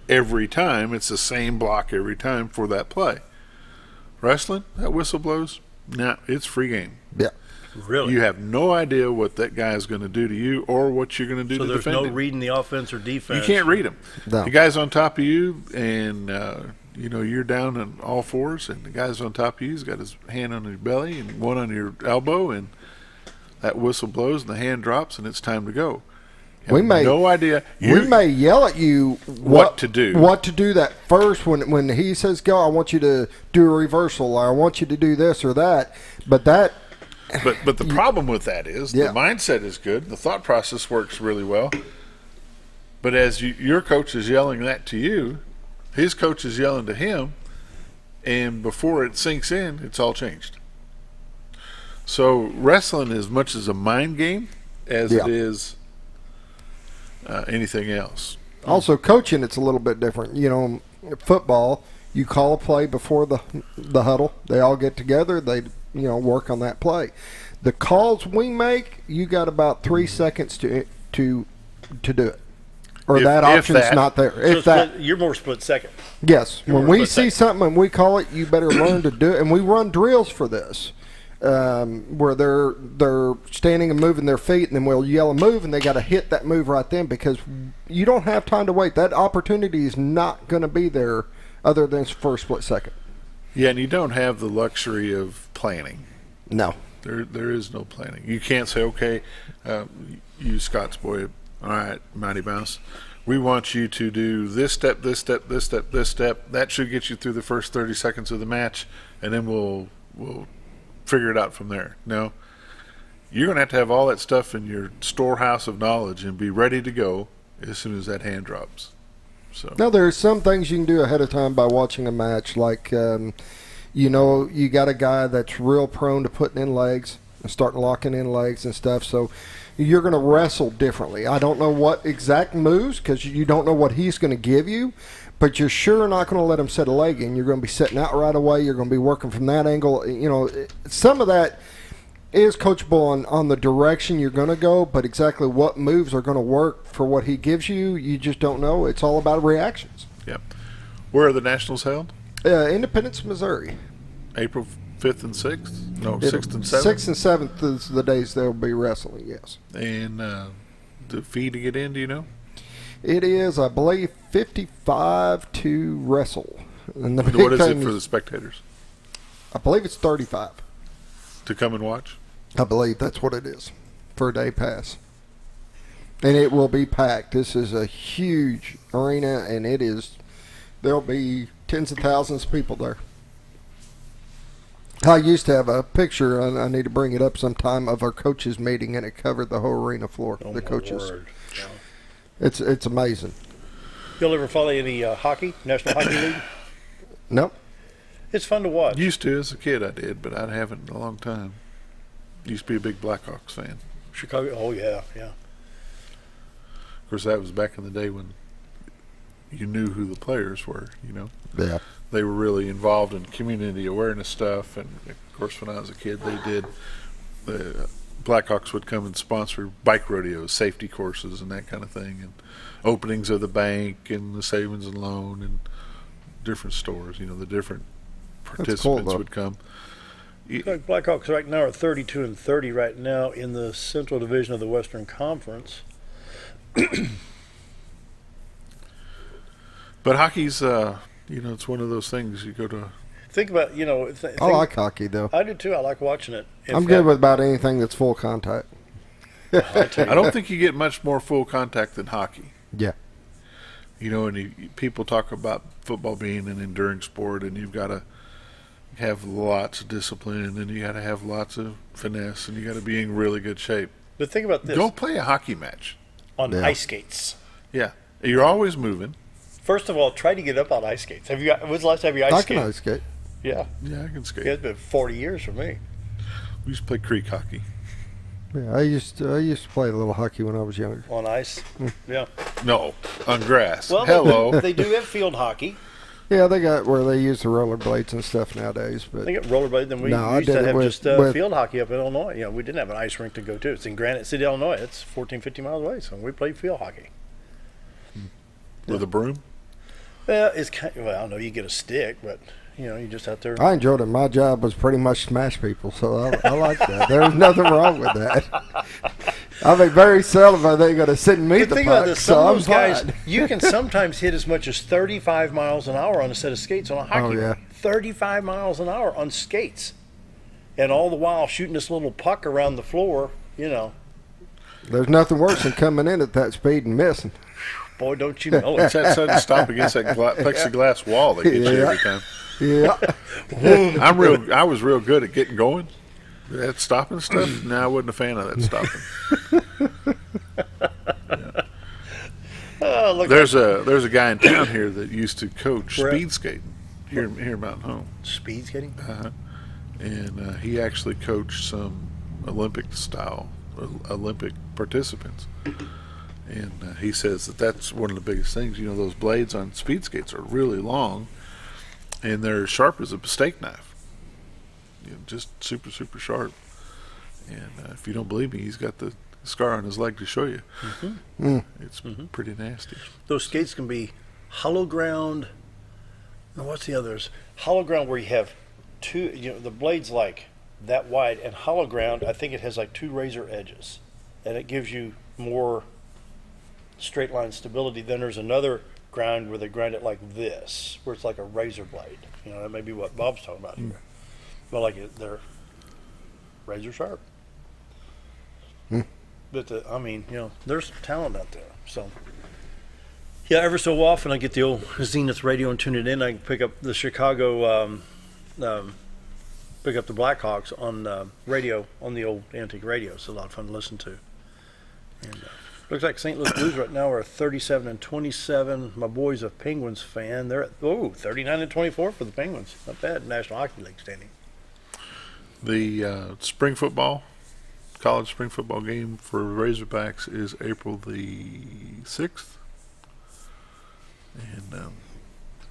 Speaker 4: every time. It's the same block every time for that play. Wrestling, that whistle blows, nah, it's free game.
Speaker 3: Yeah.
Speaker 2: Really?
Speaker 4: You have no idea what that guy is going to do to you or what you're going to do to defend him.
Speaker 2: So there's no reading the offense or defense.
Speaker 4: You can't read him.
Speaker 3: No.
Speaker 4: The guy's on top of you, and you're down on all fours, and the guy's on top of you. He's got his hand on your belly and one on your elbow, and that whistle blows and the hand drops, and it's time to go. We may no idea.
Speaker 3: We may yell at you
Speaker 4: what to do.
Speaker 3: What to do that first when he says go. I want you to do a reversal, or I want you to do this or that. But the
Speaker 4: problem with that is the mindset is good. The thought process works really well. But as your coach is yelling that to you, his coach is yelling to him, and before it sinks in, it's all changed. So wrestling is as much as a mind game as it is anything else.
Speaker 3: Also, coaching, it's a little bit different. Football, you call a play before the huddle. They all get together. They work on that play. The calls we make, you got about 3 seconds to do it, or that option's not there.
Speaker 2: You're more split second.
Speaker 3: Yes, when we see something and we call it, you better learn to do it. And we run drills for this. Where they're standing and moving their feet, and then we'll yell a move, and they got to hit that move right then, because you don't have time to wait. That opportunity is not going to be there other than for a split second.
Speaker 4: Yeah, and you don't have the luxury of planning.
Speaker 3: No.
Speaker 4: There is no planning. You can't say, okay, you Scott's boy, all right, Mighty Mouse, we want you to do this step, this step, this step, this step. That should get you through the first 30 seconds of the match, and then we'll figure it out from there. No, you're going to have all that stuff in your storehouse of knowledge and be ready to go as soon as that hand drops. So
Speaker 3: now there's some things you can do ahead of time by watching a match, like you got a guy that's real prone to putting in legs and starting locking in legs and stuff, so you're going to wrestle differently. I don't know what exact moves, because you don't know what he's going to give you, but you're sure not going to let him set a leg in. You're going to be setting out right away. You're going to be working from that angle. Some of that is coachable on the direction you're going to go, but exactly what moves are going to work for what he gives you, you just don't know. It's all about reactions.
Speaker 4: Yep. Where are the Nationals held?
Speaker 3: Independence, Missouri.
Speaker 4: April 5th and 6th? No, 6th and 7th?
Speaker 3: 6th and 7th is the days they'll be wrestling, yes.
Speaker 4: And the fee to get in, do you know?
Speaker 3: It is, I believe, $55 to wrestle. And
Speaker 4: what is it for the spectators?
Speaker 3: I believe it's $35.
Speaker 4: To come and watch?
Speaker 3: I believe that's what it is for a day pass. And it will be packed. This is a huge arena, and there'll be tens of thousands of people there. I used to have a picture, and I need to bring it up sometime, of our coaches meeting, and it covered the whole arena floor. The coaches.
Speaker 2: Word.
Speaker 3: It's amazing.
Speaker 2: You'll ever follow any hockey, National Hockey League?
Speaker 3: Nope.
Speaker 2: It's fun to watch.
Speaker 4: Used to as a kid, I did, but I haven't in a long time. Used to be a big Blackhawks fan.
Speaker 2: Chicago, oh yeah.
Speaker 4: Of course, that was back in the day when you knew who the players were,
Speaker 3: Yeah.
Speaker 4: They were really involved in community awareness stuff, and of course, when I was a kid, the Blackhawks would come and sponsor bike rodeos, safety courses, and that kind of thing, and openings of the bank and the savings and loan and different stores. The different participants would come.
Speaker 2: Blackhawks right now are 32-30 right now in the Central Division of the Western Conference.
Speaker 4: But hockey's, it's one of those things you go to.
Speaker 2: Think about,
Speaker 3: I like hockey, though.
Speaker 2: I do, too. I like watching it.
Speaker 3: I'm good with about anything that's full contact.
Speaker 4: I don't think you get much more full contact than hockey.
Speaker 3: Yeah.
Speaker 4: And people talk about football being an enduring sport, and you've got to have lots of discipline, and you got to have lots of finesse, and you got to be in really good shape.
Speaker 2: But think about this.
Speaker 4: Go play a hockey match.
Speaker 2: On ice skates.
Speaker 4: Yeah. You're always moving.
Speaker 2: First of all, try to get up on ice skates. When's the last time you ice skated?
Speaker 3: I can ice skate.
Speaker 2: Yeah.
Speaker 4: Yeah, I can skate.
Speaker 2: It's been 40 years for me.
Speaker 4: We used to play creek hockey.
Speaker 3: Yeah, I used to play a little hockey when I was younger.
Speaker 2: On ice? Yeah.
Speaker 4: No, on grass.
Speaker 2: Well,
Speaker 4: hello.
Speaker 2: They do have field hockey.
Speaker 3: Yeah, they got where they use the rollerblades and stuff nowadays. But
Speaker 2: they got rollerblades, and we used to have just field hockey up in Illinois. We didn't have an ice rink to go to. It's in Granite City, Illinois. It's 14, 15 miles away, so we played field hockey.
Speaker 4: With a broom?
Speaker 2: Well, it's kind of, I don't know, you get a stick, but, you're just out there.
Speaker 3: I enjoyed it. My job was pretty much smash people, so I like that. There was nothing wrong with that. I mean, very seldom are they going to send me the puck, so I'm
Speaker 2: guys,
Speaker 3: fine.
Speaker 2: you can sometimes hit as much as 35 miles an hour on a set of skates on a hockey rink. 35 miles an hour on skates. And all the while shooting this little puck around the floor,
Speaker 3: There's nothing worse than coming in at that speed and missing.
Speaker 2: Boy, don't you know it.
Speaker 4: It's that sudden stop against that plexiglass wall that gets you every time.
Speaker 3: Yeah.
Speaker 4: I was real good at getting going. That stopping stuff, no, I wasn't a fan of that stopping. There's a guy in town here that used to coach speed skating here in Mountain Home.
Speaker 2: Speed skating?
Speaker 4: And he actually coached some Olympic participants. And he says that's one of the biggest things. Those blades on speed skates are really long, and they're sharp as a steak knife. Just super, super sharp. And if you don't believe me, he's got the scar on his leg to show you. It's pretty nasty.
Speaker 2: Those skates can be hollow ground. And what's the others? Hollow ground where you have two, the blade's like that wide, and hollow ground, I think it has like two razor edges, and it gives you more straight line stability. Then there's another ground where they grind it like this, where it's like a razor blade. That may be what Bob's talking about here. But they're razor sharp. But there's talent out there. So ever so often I get the old Zenith radio and tune it in. I can pick up the Chicago, pick up the Blackhawks on radio, on the old antique radio. It's a lot of fun to listen to. And looks like St. Louis Blues right now are 37-27. My boy's a Penguins fan. They're at 39-24 for the Penguins. Not bad. National Hockey League standing.
Speaker 4: The college spring football game for Razorbacks is April the 6th. And a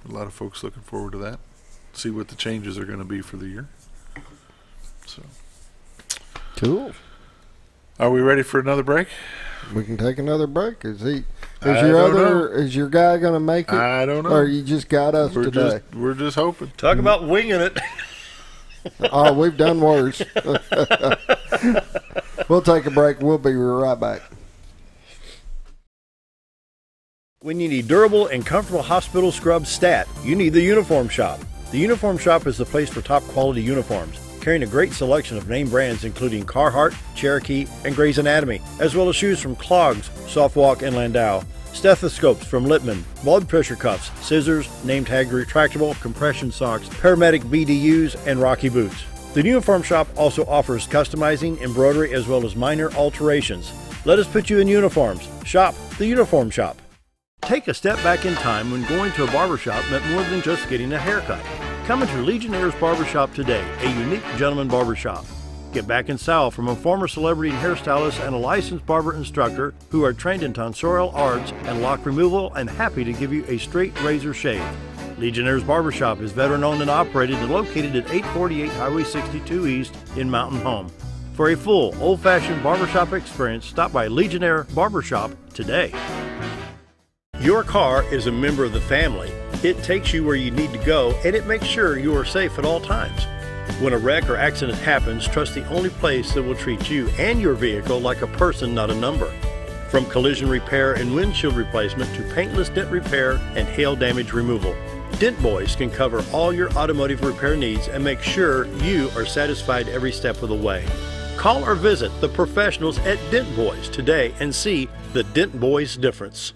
Speaker 4: lot of folks looking forward to that. See what the changes are going to be for the year. So
Speaker 3: cool.
Speaker 4: Are we ready for another break?
Speaker 3: We can take another break. Is your guy going to make it?
Speaker 4: I don't know.
Speaker 3: Or you just got us today?
Speaker 4: We're just hoping.
Speaker 2: Talk about winging it.
Speaker 3: Oh, we've done worse. We'll take a break. We'll be right back.
Speaker 2: When you need durable and comfortable hospital scrub stat, you need the Uniform Shop. The Uniform Shop is the place for top quality uniforms, carrying a great selection of name brands including Carhartt, Cherokee, and Gray's Anatomy, as well as shoes from Clogs, Softwalk, and Landau, stethoscopes from Littman, blood pressure cuffs, scissors, name tag retractable, compression socks, paramedic BDUs, and Rocky boots. The Uniform Shop also offers customizing, embroidery, as well as minor alterations. Let us put you in uniforms. Shop the Uniform Shop. Take a step back in time when going to a barbershop meant more than just getting a haircut. Come into Legionnaire's Barbershop today, a unique gentleman barbershop. Get back in style from a former celebrity hairstylist and a licensed barber instructor who are trained in tonsorial arts and lock removal and happy to give you a straight razor shave. Legionnaire's Barbershop is veteran-owned and operated and located at 848 Highway 62 East in Mountain Home. For a full, old-fashioned barbershop experience, stop by Legionnaire Barbershop today. Your car is a member of the family. It takes you where you need to go, and it makes sure you are safe at all times. When a wreck or accident happens, trust the only place that will treat you and your vehicle like a person, not a number. From collision repair and windshield replacement to paintless dent repair and hail damage removal, Dent Boys can cover all your automotive repair needs and make sure you are satisfied every step of the way. Call or visit the professionals at Dent Boys today and see the Dent Boys difference.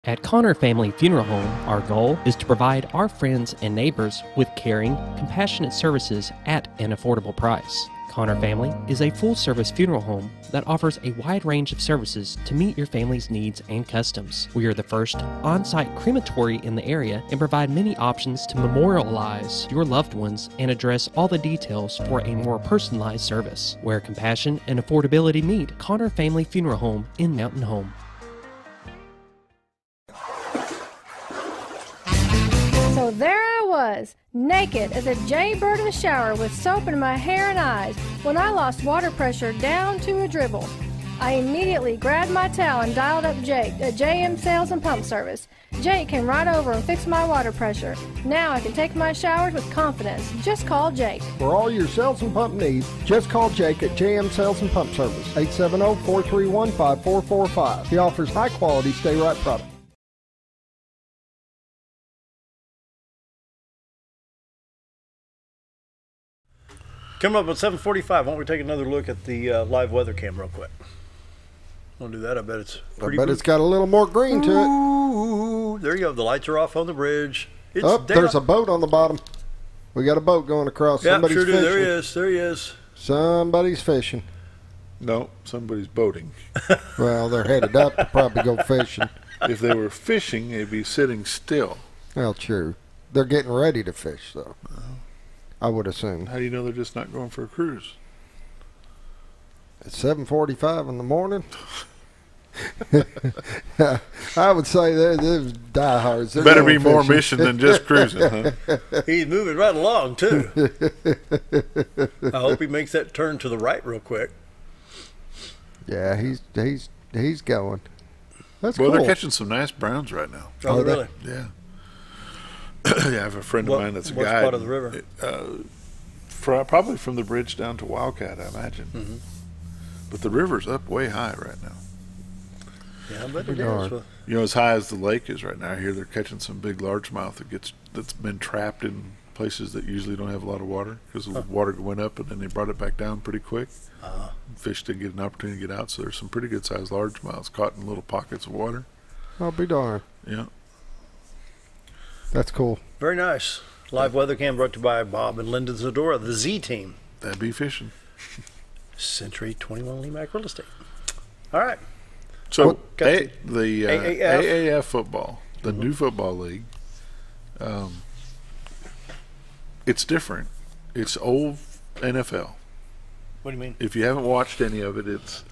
Speaker 5: At Connor Family Funeral Home, our goal is to provide our friends and neighbors with caring, compassionate services at an affordable price. Connor Family is a full-service funeral home that offers a wide range of services to meet your family's needs and customs. We are the first on-site crematory in the area and provide many options to memorialize your loved ones and address all the details for a more personalized service. Where compassion and affordability meet, Connor Family Funeral Home in Mountain Home.
Speaker 17: So there I was, naked as a jaybird in the shower with soap in my hair and eyes when I lost water pressure down to a dribble. I immediately grabbed my towel and dialed up Jake at JM Sales and Pump Service. Jake came right over and fixed my water pressure. Now I can take my showers with confidence. Just call Jake.
Speaker 3: For all your sales and pump needs, just call Jake at JM Sales and Pump Service, 870-431-5445. He offers high-quality stay-right products.
Speaker 2: Coming up at 7:45, why don't we take another look at the live weather cam real quick? Want to do that? I bet it's pretty
Speaker 3: it's got a little more green to it.
Speaker 2: Ooh, there you go. The lights are off on the bridge. It's
Speaker 3: there's a boat on the bottom. We got a boat going across.
Speaker 2: Yeah,
Speaker 3: Somebody's
Speaker 2: sure do.
Speaker 3: fishing.
Speaker 2: There he is. There he is.
Speaker 3: Somebody's fishing.
Speaker 4: No, somebody's boating.
Speaker 3: Well, they're headed up to probably go fishing.
Speaker 4: If they were fishing, they'd be sitting still.
Speaker 3: Well, true. They're getting ready to fish, though. I would assume.
Speaker 4: How do you know they're just not going for a cruise?
Speaker 3: It's 7:45 in the morning. I would say they're diehards. They're
Speaker 4: better be
Speaker 3: fishing.
Speaker 4: more mission than just cruising, huh?
Speaker 2: He's moving right along, too. I hope he makes that turn to the right real quick.
Speaker 3: Yeah, he's going. That's
Speaker 4: well,
Speaker 3: cool.
Speaker 4: They're catching some nice browns right now.
Speaker 2: Oh, really?
Speaker 4: Yeah. Yeah, I have a friend of mine that's a guide.
Speaker 2: What part of the river?
Speaker 4: Probably from the bridge down to Wildcat, I imagine.
Speaker 2: Mm-hmm.
Speaker 4: But the river's up way high right now.
Speaker 2: Yeah, I bet it is.
Speaker 4: You know, as high as the lake is right now, I hear they're catching some big largemouth that's been trapped in places that usually don't have a lot of water because the water went up and then they brought it back down pretty quick. Fish didn't get an opportunity to get out, so there's some pretty good sized largemouths caught in little pockets of water.
Speaker 3: I'll be darned.
Speaker 4: Yeah.
Speaker 3: That's cool.
Speaker 2: Very nice. Live weather cam brought to you by Bob and Linda Zadora, the Z Team.
Speaker 4: That'd be fishing.
Speaker 2: Century 21 Lemac Real Estate. All right.
Speaker 4: So the AAF football, the new football league, it's different. It's old NFL.
Speaker 2: What do you mean?
Speaker 4: If you haven't watched any of it, it's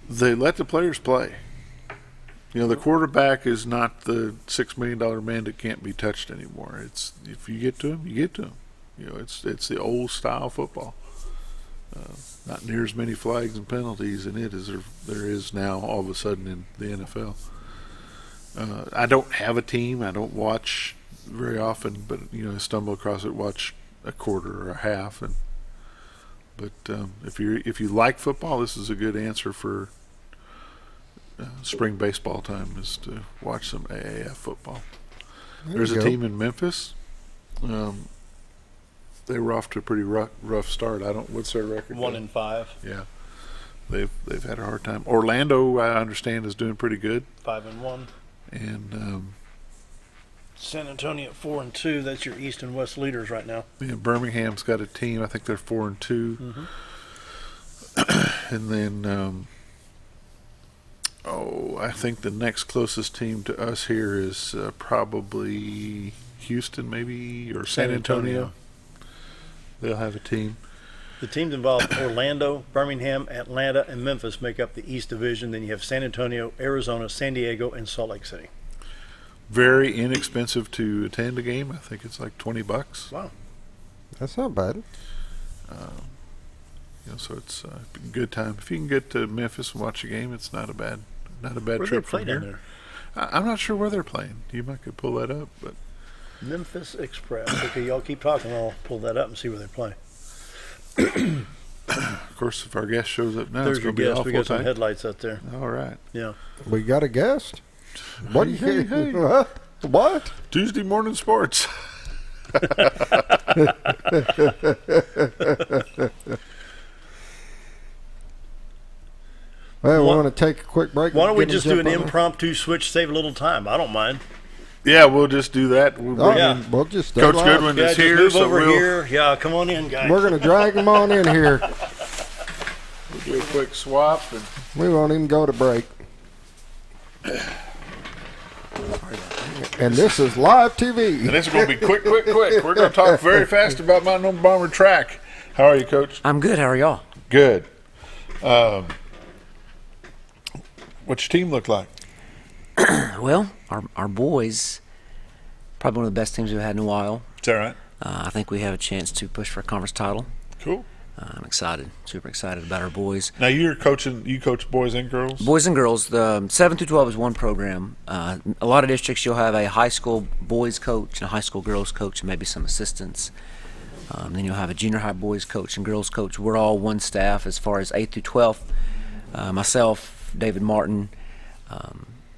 Speaker 4: they let the players play. You know, the quarterback is not the $6 million man that can't be touched anymore. It's if you get to him, you get to him. You know, it's the old style football. Not near as many flags and penalties in it as there is now all of a sudden in the NFL. I don't have a team. I don't watch very often, but you know, I stumble across it, watch a quarter or a half, but if you like football, this is a good answer for spring baseball time, is to watch some AAF football. There's a team in Memphis. They were off to a pretty rough start. What's their record?
Speaker 2: 1-5.
Speaker 4: Yeah, they've had a hard time. Orlando, I understand, is doing pretty good.
Speaker 2: 5-1.
Speaker 4: And
Speaker 2: San Antonio at 4-2. That's your East and West leaders right now.
Speaker 4: Yeah, Birmingham's got a team. I think they're 4-2.
Speaker 2: Mm-hmm.
Speaker 4: And then, I think the next closest team to us here is probably Houston, maybe, or San Antonio. They'll have a team.
Speaker 2: The teams involved Orlando, Birmingham, Atlanta, and Memphis make up the East Division. Then you have San Antonio, Arizona, San Diego, and Salt Lake City.
Speaker 4: Very inexpensive to attend a game. I think it's like $20.
Speaker 2: Wow,
Speaker 3: that's not bad.
Speaker 4: So it's a good time. If you can get to Memphis and watch a game, it's not a bad trip from here.
Speaker 2: There?
Speaker 4: I'm not sure where they're playing. You might could pull that up, but
Speaker 2: Memphis Express. Okay, y'all keep talking. I'll pull that up and see where they play.
Speaker 4: Of course, if our guest shows up now,
Speaker 2: there's
Speaker 4: it's
Speaker 2: your
Speaker 4: going to be
Speaker 2: guest.
Speaker 4: awful
Speaker 2: We got some
Speaker 4: tight.
Speaker 2: headlights out there.
Speaker 4: All right.
Speaker 2: Yeah.
Speaker 3: We got a guest. What?
Speaker 4: Hey.
Speaker 3: What?
Speaker 4: Tuesday morning sports.
Speaker 3: Well, we want to take a quick break.
Speaker 2: Why don't we just do an impromptu switch, save a little time? I don't mind.
Speaker 4: Yeah, we'll just do that.
Speaker 3: We'll just
Speaker 4: Coach Goodwin is here,
Speaker 2: move
Speaker 4: so
Speaker 2: over here. Yeah, come on in, guys.
Speaker 3: We're going to drag them on in here.
Speaker 4: We'll do a quick swap. And
Speaker 3: we won't even go to break. And this is live TV.
Speaker 4: And this is going to be quick. We're going to talk very fast about Mountain Home Bomber track. How are you, Coach?
Speaker 18: I'm good. How are y'all?
Speaker 4: Good. What's your team look like?
Speaker 18: Well, our boys, probably one of the best teams we've had in a while.
Speaker 4: Is that right?
Speaker 18: I think we have a chance to push for a conference title.
Speaker 4: Cool.
Speaker 18: I'm excited, super excited about our boys.
Speaker 4: Now you coach boys and girls?
Speaker 18: Boys and girls. The 7 through 12 is one program. A lot of districts you'll have a high school boys coach and a high school girls coach and maybe some assistants. Then you'll have a junior high boys coach and girls coach. We're all one staff as far as 8 through 12. Myself, David Martin,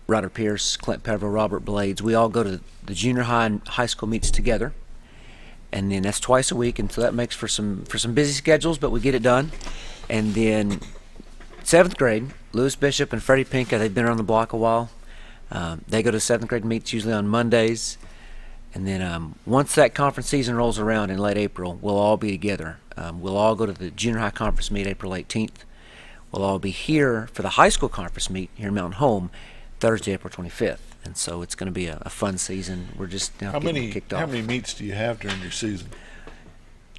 Speaker 18: Ryder Pierce, Clint Peveril, Robert Blades, we all go to the junior high and high school meets together. And then that's twice a week, and so that makes for some busy schedules, but we get it done. And then 7th grade, Lewis Bishop and Freddie Pinka, they've been around the block a while. They go to 7th grade meets usually on Mondays. And then once that conference season rolls around in late April, we'll all be together. We'll all go to the junior high conference meet April 18th. We'll all be here for the high school conference meet here in Mountain Home Thursday, April 25th. And so it's going to be a fun season. We're just now getting kicked off.
Speaker 4: How many meets do you have during your season?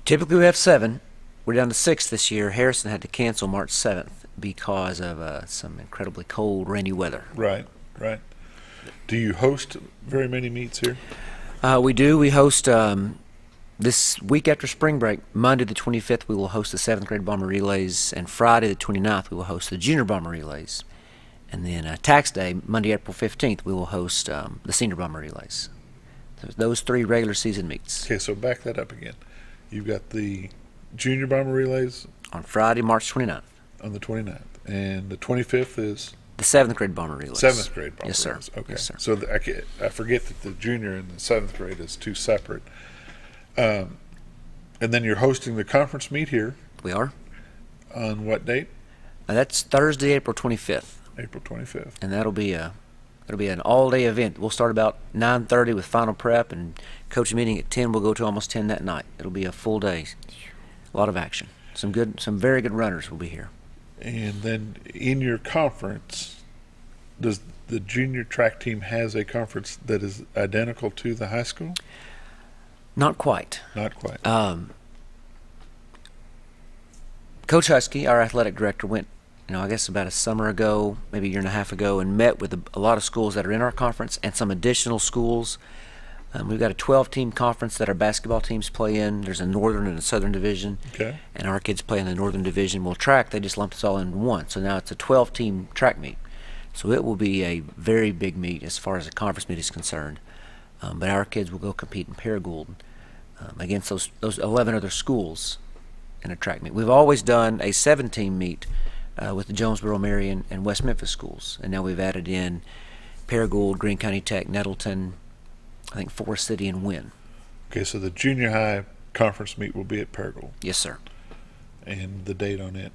Speaker 18: Typically we have 7. We're down to 6 this year. Harrison had to cancel March 7th because of some incredibly cold, rainy weather.
Speaker 4: Right. Do you host very many meets here?
Speaker 18: We do. We host this week after spring break, Monday the 25th, we will host the 7th grade bomber relays, and Friday the 29th, we will host the junior bomber relays. And then tax day, Monday, April 15th, we will host the senior bomber relays. Those 3 regular season meets.
Speaker 4: Okay, so back that up again. You've got the junior bomber relays
Speaker 18: on Friday, March 29th.
Speaker 4: On the 29th. And the 25th is?
Speaker 18: The 7th grade bomber relays.
Speaker 4: 7th grade bomber
Speaker 18: yes, sir.
Speaker 4: Relays. Okay.
Speaker 18: Yes, sir.
Speaker 4: So I forget that the junior and the 7th grade is 2 separate. And then you're hosting the conference meet here.
Speaker 18: We are.
Speaker 4: On what date?
Speaker 18: That's Thursday, April 25th.
Speaker 4: April 25th.
Speaker 18: And that'll be an all-day event. We'll start about 9:30 with final prep, and coach meeting at 10. We'll go to almost 10 that night. It'll be a full day. A lot of action. Some very good runners will be here.
Speaker 4: And then in your conference, does the junior track team has a conference that is identical to the high school?
Speaker 18: Not quite.
Speaker 4: Not quite.
Speaker 18: Coach Husky, our athletic director, went, I guess about a summer ago, maybe a year and a half ago, and met with a lot of schools that are in our conference and some additional schools. We've got a 12-team conference that our basketball teams play in. There's a northern and a southern division.
Speaker 4: Okay.
Speaker 18: And our kids play in the northern division. Well, track, they just lumped us all in one. So now it's a 12-team track meet. So it will be a very big meet as far as the conference meet is concerned. But our kids will go compete in Paragould against those 11 other schools in a track meet. We've always done a 7-team meet with the Jonesboro, Marion, and West Memphis schools. And now we've added in Paragould, Greene County Tech, Nettleton, I think Forest City, and Wynn.
Speaker 4: Okay, so the junior high conference meet will be at Paragould.
Speaker 18: Yes, sir.
Speaker 4: And the date on it?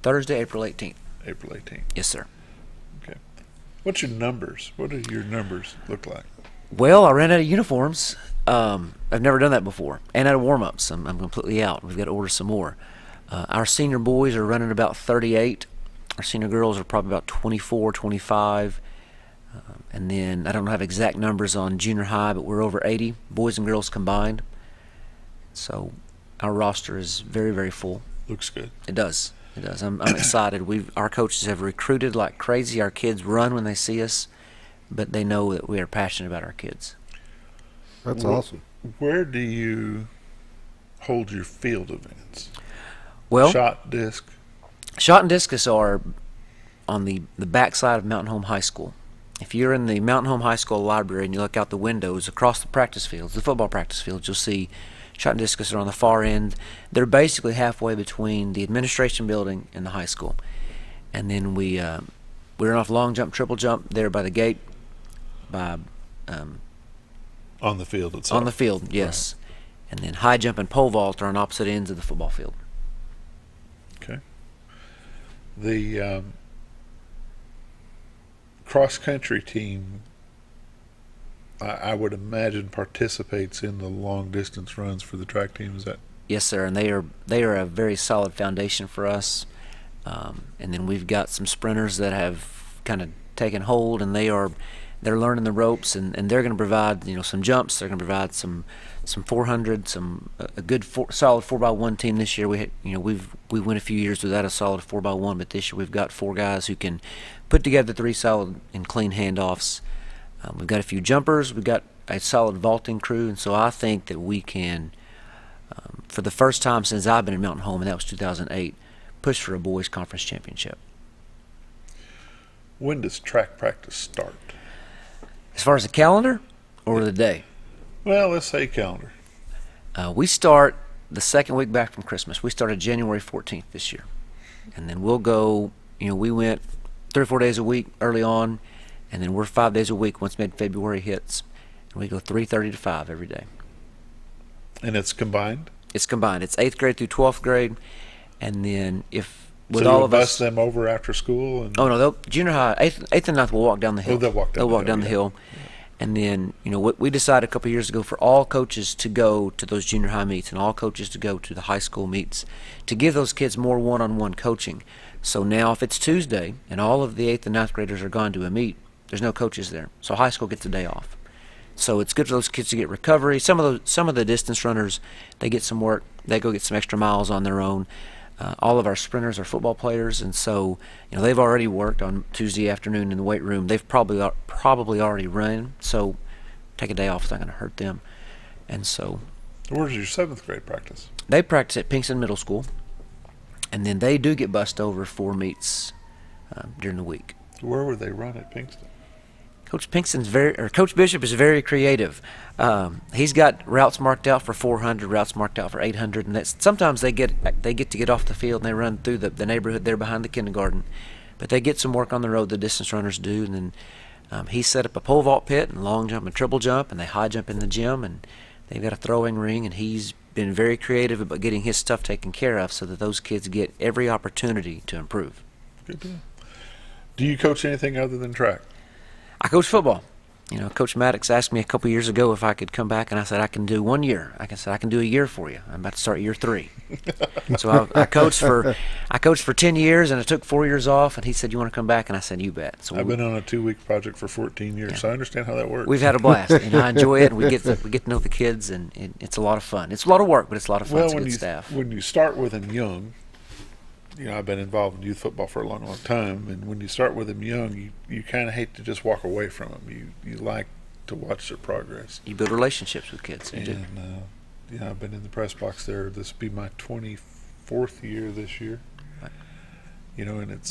Speaker 18: Thursday, April 18th.
Speaker 4: April 18th.
Speaker 18: Yes, sir.
Speaker 4: Okay. What's your numbers? What do your numbers look like?
Speaker 18: Well, I ran out of uniforms. I've never done that before. And out of warm-ups. I'm completely out. We've got to order some more. Our senior boys are running about 38. Our senior girls are probably about 24, 25. And then I don't have exact numbers on junior high, but we're over 80, boys and girls combined. So our roster is very, very full.
Speaker 4: Looks good.
Speaker 18: It does. It does. I'm excited. Our coaches have recruited like crazy. Our kids run when they see us, but they know that we are passionate about our kids.
Speaker 3: That's awesome.
Speaker 4: Where do you hold your field events?
Speaker 18: Well,
Speaker 4: shot, disc.
Speaker 18: Shot and discus are on the backside of Mountain Home High School. If you're in the Mountain Home High School library and you look out the windows across the practice fields, the football practice fields, you'll see shot and discus are on the far end. They're basically halfway between the administration building and the high school. And then we run off long jump, triple jump there by the gate. On
Speaker 4: the field itself.
Speaker 18: On the field, yes. Right. And then high jump and pole vault are on opposite ends of the football field.
Speaker 4: Okay. The cross-country team, I would imagine, participates in the long-distance runs for the track team. Is that?
Speaker 18: Yes, sir. And they are a very solid foundation for us. And then we've got some sprinters that have kind of taken hold, and they're learning the ropes, and they're going to provide some jumps. They're going to provide some 400, a good solid 4x1 team this year. We went a few years without a solid 4x1, but this year we've got 4 guys who can put together 3 solid and clean handoffs. We've got a few jumpers. We've got a solid vaulting crew, and so I think that we can for the first time since I've been in Mountain Home, and that was 2008, pushed for a boys conference championship.
Speaker 4: When does track practice start?
Speaker 18: As far as the calendar or the day?
Speaker 4: Well, let's say calendar.
Speaker 18: We start the second week back from Christmas. We started January 14th this year. And then we'll go, we went 3 or 4 days a week early on, and then we're 5 days a week once mid-February hits. And we go 3:30 to 5 every day.
Speaker 4: And it's combined?
Speaker 18: It's combined. It's 8th grade through 12th grade. And then with
Speaker 4: so
Speaker 18: all
Speaker 4: you'll
Speaker 18: of us,
Speaker 4: bus them over after school?
Speaker 18: Oh, no, junior high, 8th and 9th will walk down the hill.
Speaker 4: Oh, they'll walk down
Speaker 18: the hill. And then, what we decided a couple of years ago for all coaches to go to those junior high meets and all coaches to go to the high school meets to give those kids more one-on-one coaching. So now if it's Tuesday and all of the 8th and 9th graders are gone to a meet, there's no coaches there. So high school gets a day off. So it's good for those kids to get recovery. Some of the distance runners, they get some work. They go get some extra miles on their own. All of our sprinters are football players, and so they've already worked on Tuesday afternoon in the weight room. They've probably already run, so take a day off is not going to hurt them. And so,
Speaker 4: where's your 7th grade practice?
Speaker 18: They practice at Pinkston Middle School, and then they do get bussed over for meets during the week.
Speaker 4: Where would they run at Pinkston?
Speaker 18: Coach Coach Bishop is very creative. He's got routes marked out for 400, routes marked out for 800, and sometimes they get to get off the field and they run through the neighborhood there behind the kindergarten. But they get some work on the road, the distance runners do, and then he set up a pole vault pit and long jump and triple jump, and they high jump in the gym, and they've got a throwing ring, and he's been very creative about getting his stuff taken care of so that those kids get every opportunity to improve.
Speaker 4: Good deal. Do you coach anything other than track?
Speaker 18: I coach football. Coach Maddox asked me a couple years ago if I could come back, and I said I can do 1 year. I said I can do a year for you. I'm about to start year 3. So I coached for 10 years, and I took 4 years off. And he said, "You want to come back?" And I said, "You bet." So
Speaker 4: I've been on a 2-week project for 14 years, so I understand how that works.
Speaker 18: We've had a blast, and I enjoy it. And we get to know the kids, and it's a lot of fun. It's a lot of work, but it's a lot of fun.
Speaker 4: Well,
Speaker 18: it's a good staff.
Speaker 4: When you start with them young. I've been involved in youth football for a long, long time, and when you start with them young, you kind of hate to just walk away from them. You like to watch their progress.
Speaker 18: You build relationships with kids.
Speaker 4: And I've been in the press box there. This will be my 24th year this year.
Speaker 18: Right.
Speaker 4: And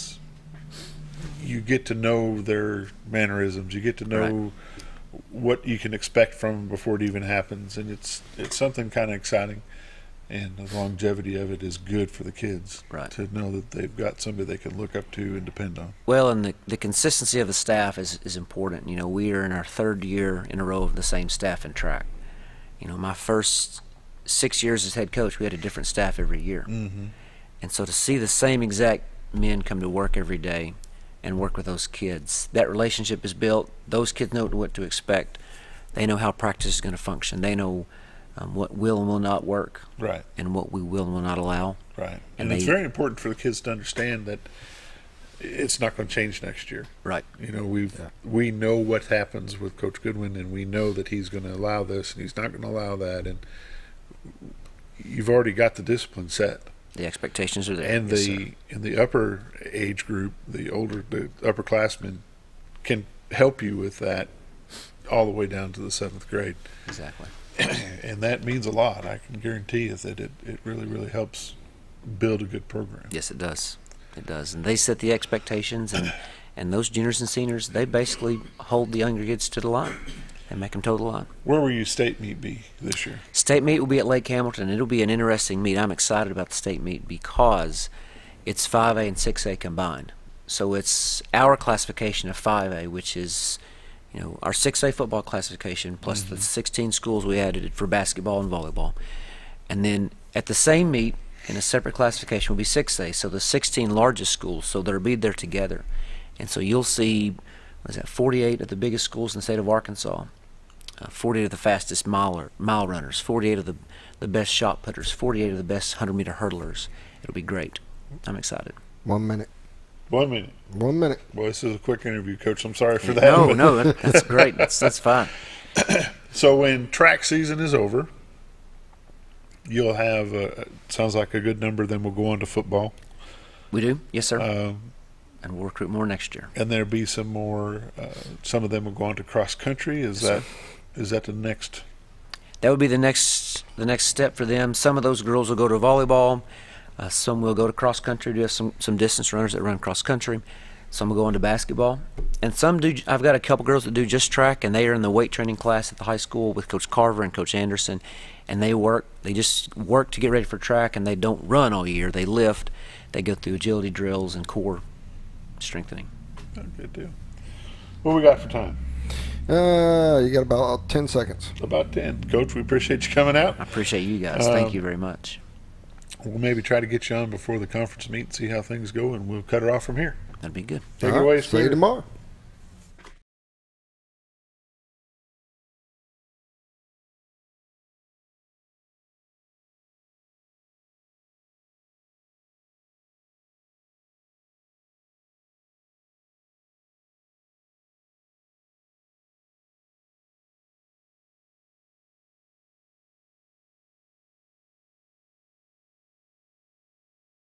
Speaker 4: you get to know their mannerisms. You get to know what you can expect from them before it even happens, and it's something kind of exciting. And the longevity of it is good for the kids to know that they've got somebody they can look up to and depend on.
Speaker 18: Well, and the consistency of the staff is important. We are in our 3rd year in a row of the same staff in track. My first 6 years as head coach, we had a different staff every year.
Speaker 4: Mm-hmm.
Speaker 18: And so to see the same exact men come to work every day and work with those kids, that relationship is built. Those kids know what to expect. They know how practice is going to function. They know what will and will not work,
Speaker 4: right,
Speaker 18: and what we will and will not allow,
Speaker 4: right. And it's very important for the kids to understand that it's not going to change next year,
Speaker 18: right.
Speaker 4: We know what happens with Coach Goodwin, and we know that he's going to allow this and he's not going to allow that, and you've already got the discipline set.
Speaker 18: The expectations are there,
Speaker 4: and in the upper age group, the upperclassmen can help you with that all the way down to the 7th grade.
Speaker 18: Exactly.
Speaker 4: And that means a lot. I can guarantee you that it really, really helps build a good program.
Speaker 18: Yes, it does. It does. And they set the expectations, and those juniors and seniors, they basically hold the younger kids to the line and make them toe the line.
Speaker 4: Where will your state meet be this year?
Speaker 18: State meet will be at Lake Hamilton. It'll be an interesting meet. I'm excited about the state meet because it's 5A and 6A combined. So it's our classification of 5A, which is our 6A football classification plus the 16 schools we added for basketball and volleyball. And then at the same meet, in a separate classification, will be 6A, so the 16 largest schools, so they'll be there together. And so you'll see, 48 of the biggest schools in the state of Arkansas, 48 of the fastest mile runners, 48 of the best shot putters, 48 of the best 100-meter hurdlers. It'll be great. I'm excited.
Speaker 3: 1 minute.
Speaker 4: 1 minute.
Speaker 3: 1 minute.
Speaker 4: Boy, this is a quick interview, Coach. I'm sorry for that.
Speaker 18: No, that's great. That's fine.
Speaker 4: So when track season is over, you'll have, sounds like a good number, then we'll go on to football.
Speaker 18: We do? Yes, sir. And we'll recruit more next year.
Speaker 4: And there'll be some more, some of them will go on to cross country. Is that the next?
Speaker 18: that would be the next step for them. Some of those girls will go to volleyball. Some will go to cross country. We have some distance runners that run cross country. Some will go into basketball, and some do. I've got a couple girls that do just track, and they are in the weight training class at the high school with Coach Carver and Coach Anderson, and they just work to get ready for track, and they don't run all year. They lift. They go through agility drills and core strengthening.
Speaker 4: Oh, good deal. What we got for time?
Speaker 3: You got about 10 seconds.
Speaker 4: About 10. Coach, we appreciate you coming out.
Speaker 18: I appreciate you guys. Thank you very much.
Speaker 4: We'll maybe try to get you on before the conference meet and see how things go, and we'll cut it off from here.
Speaker 18: That'd be good.
Speaker 4: Take it away,
Speaker 3: See you tomorrow.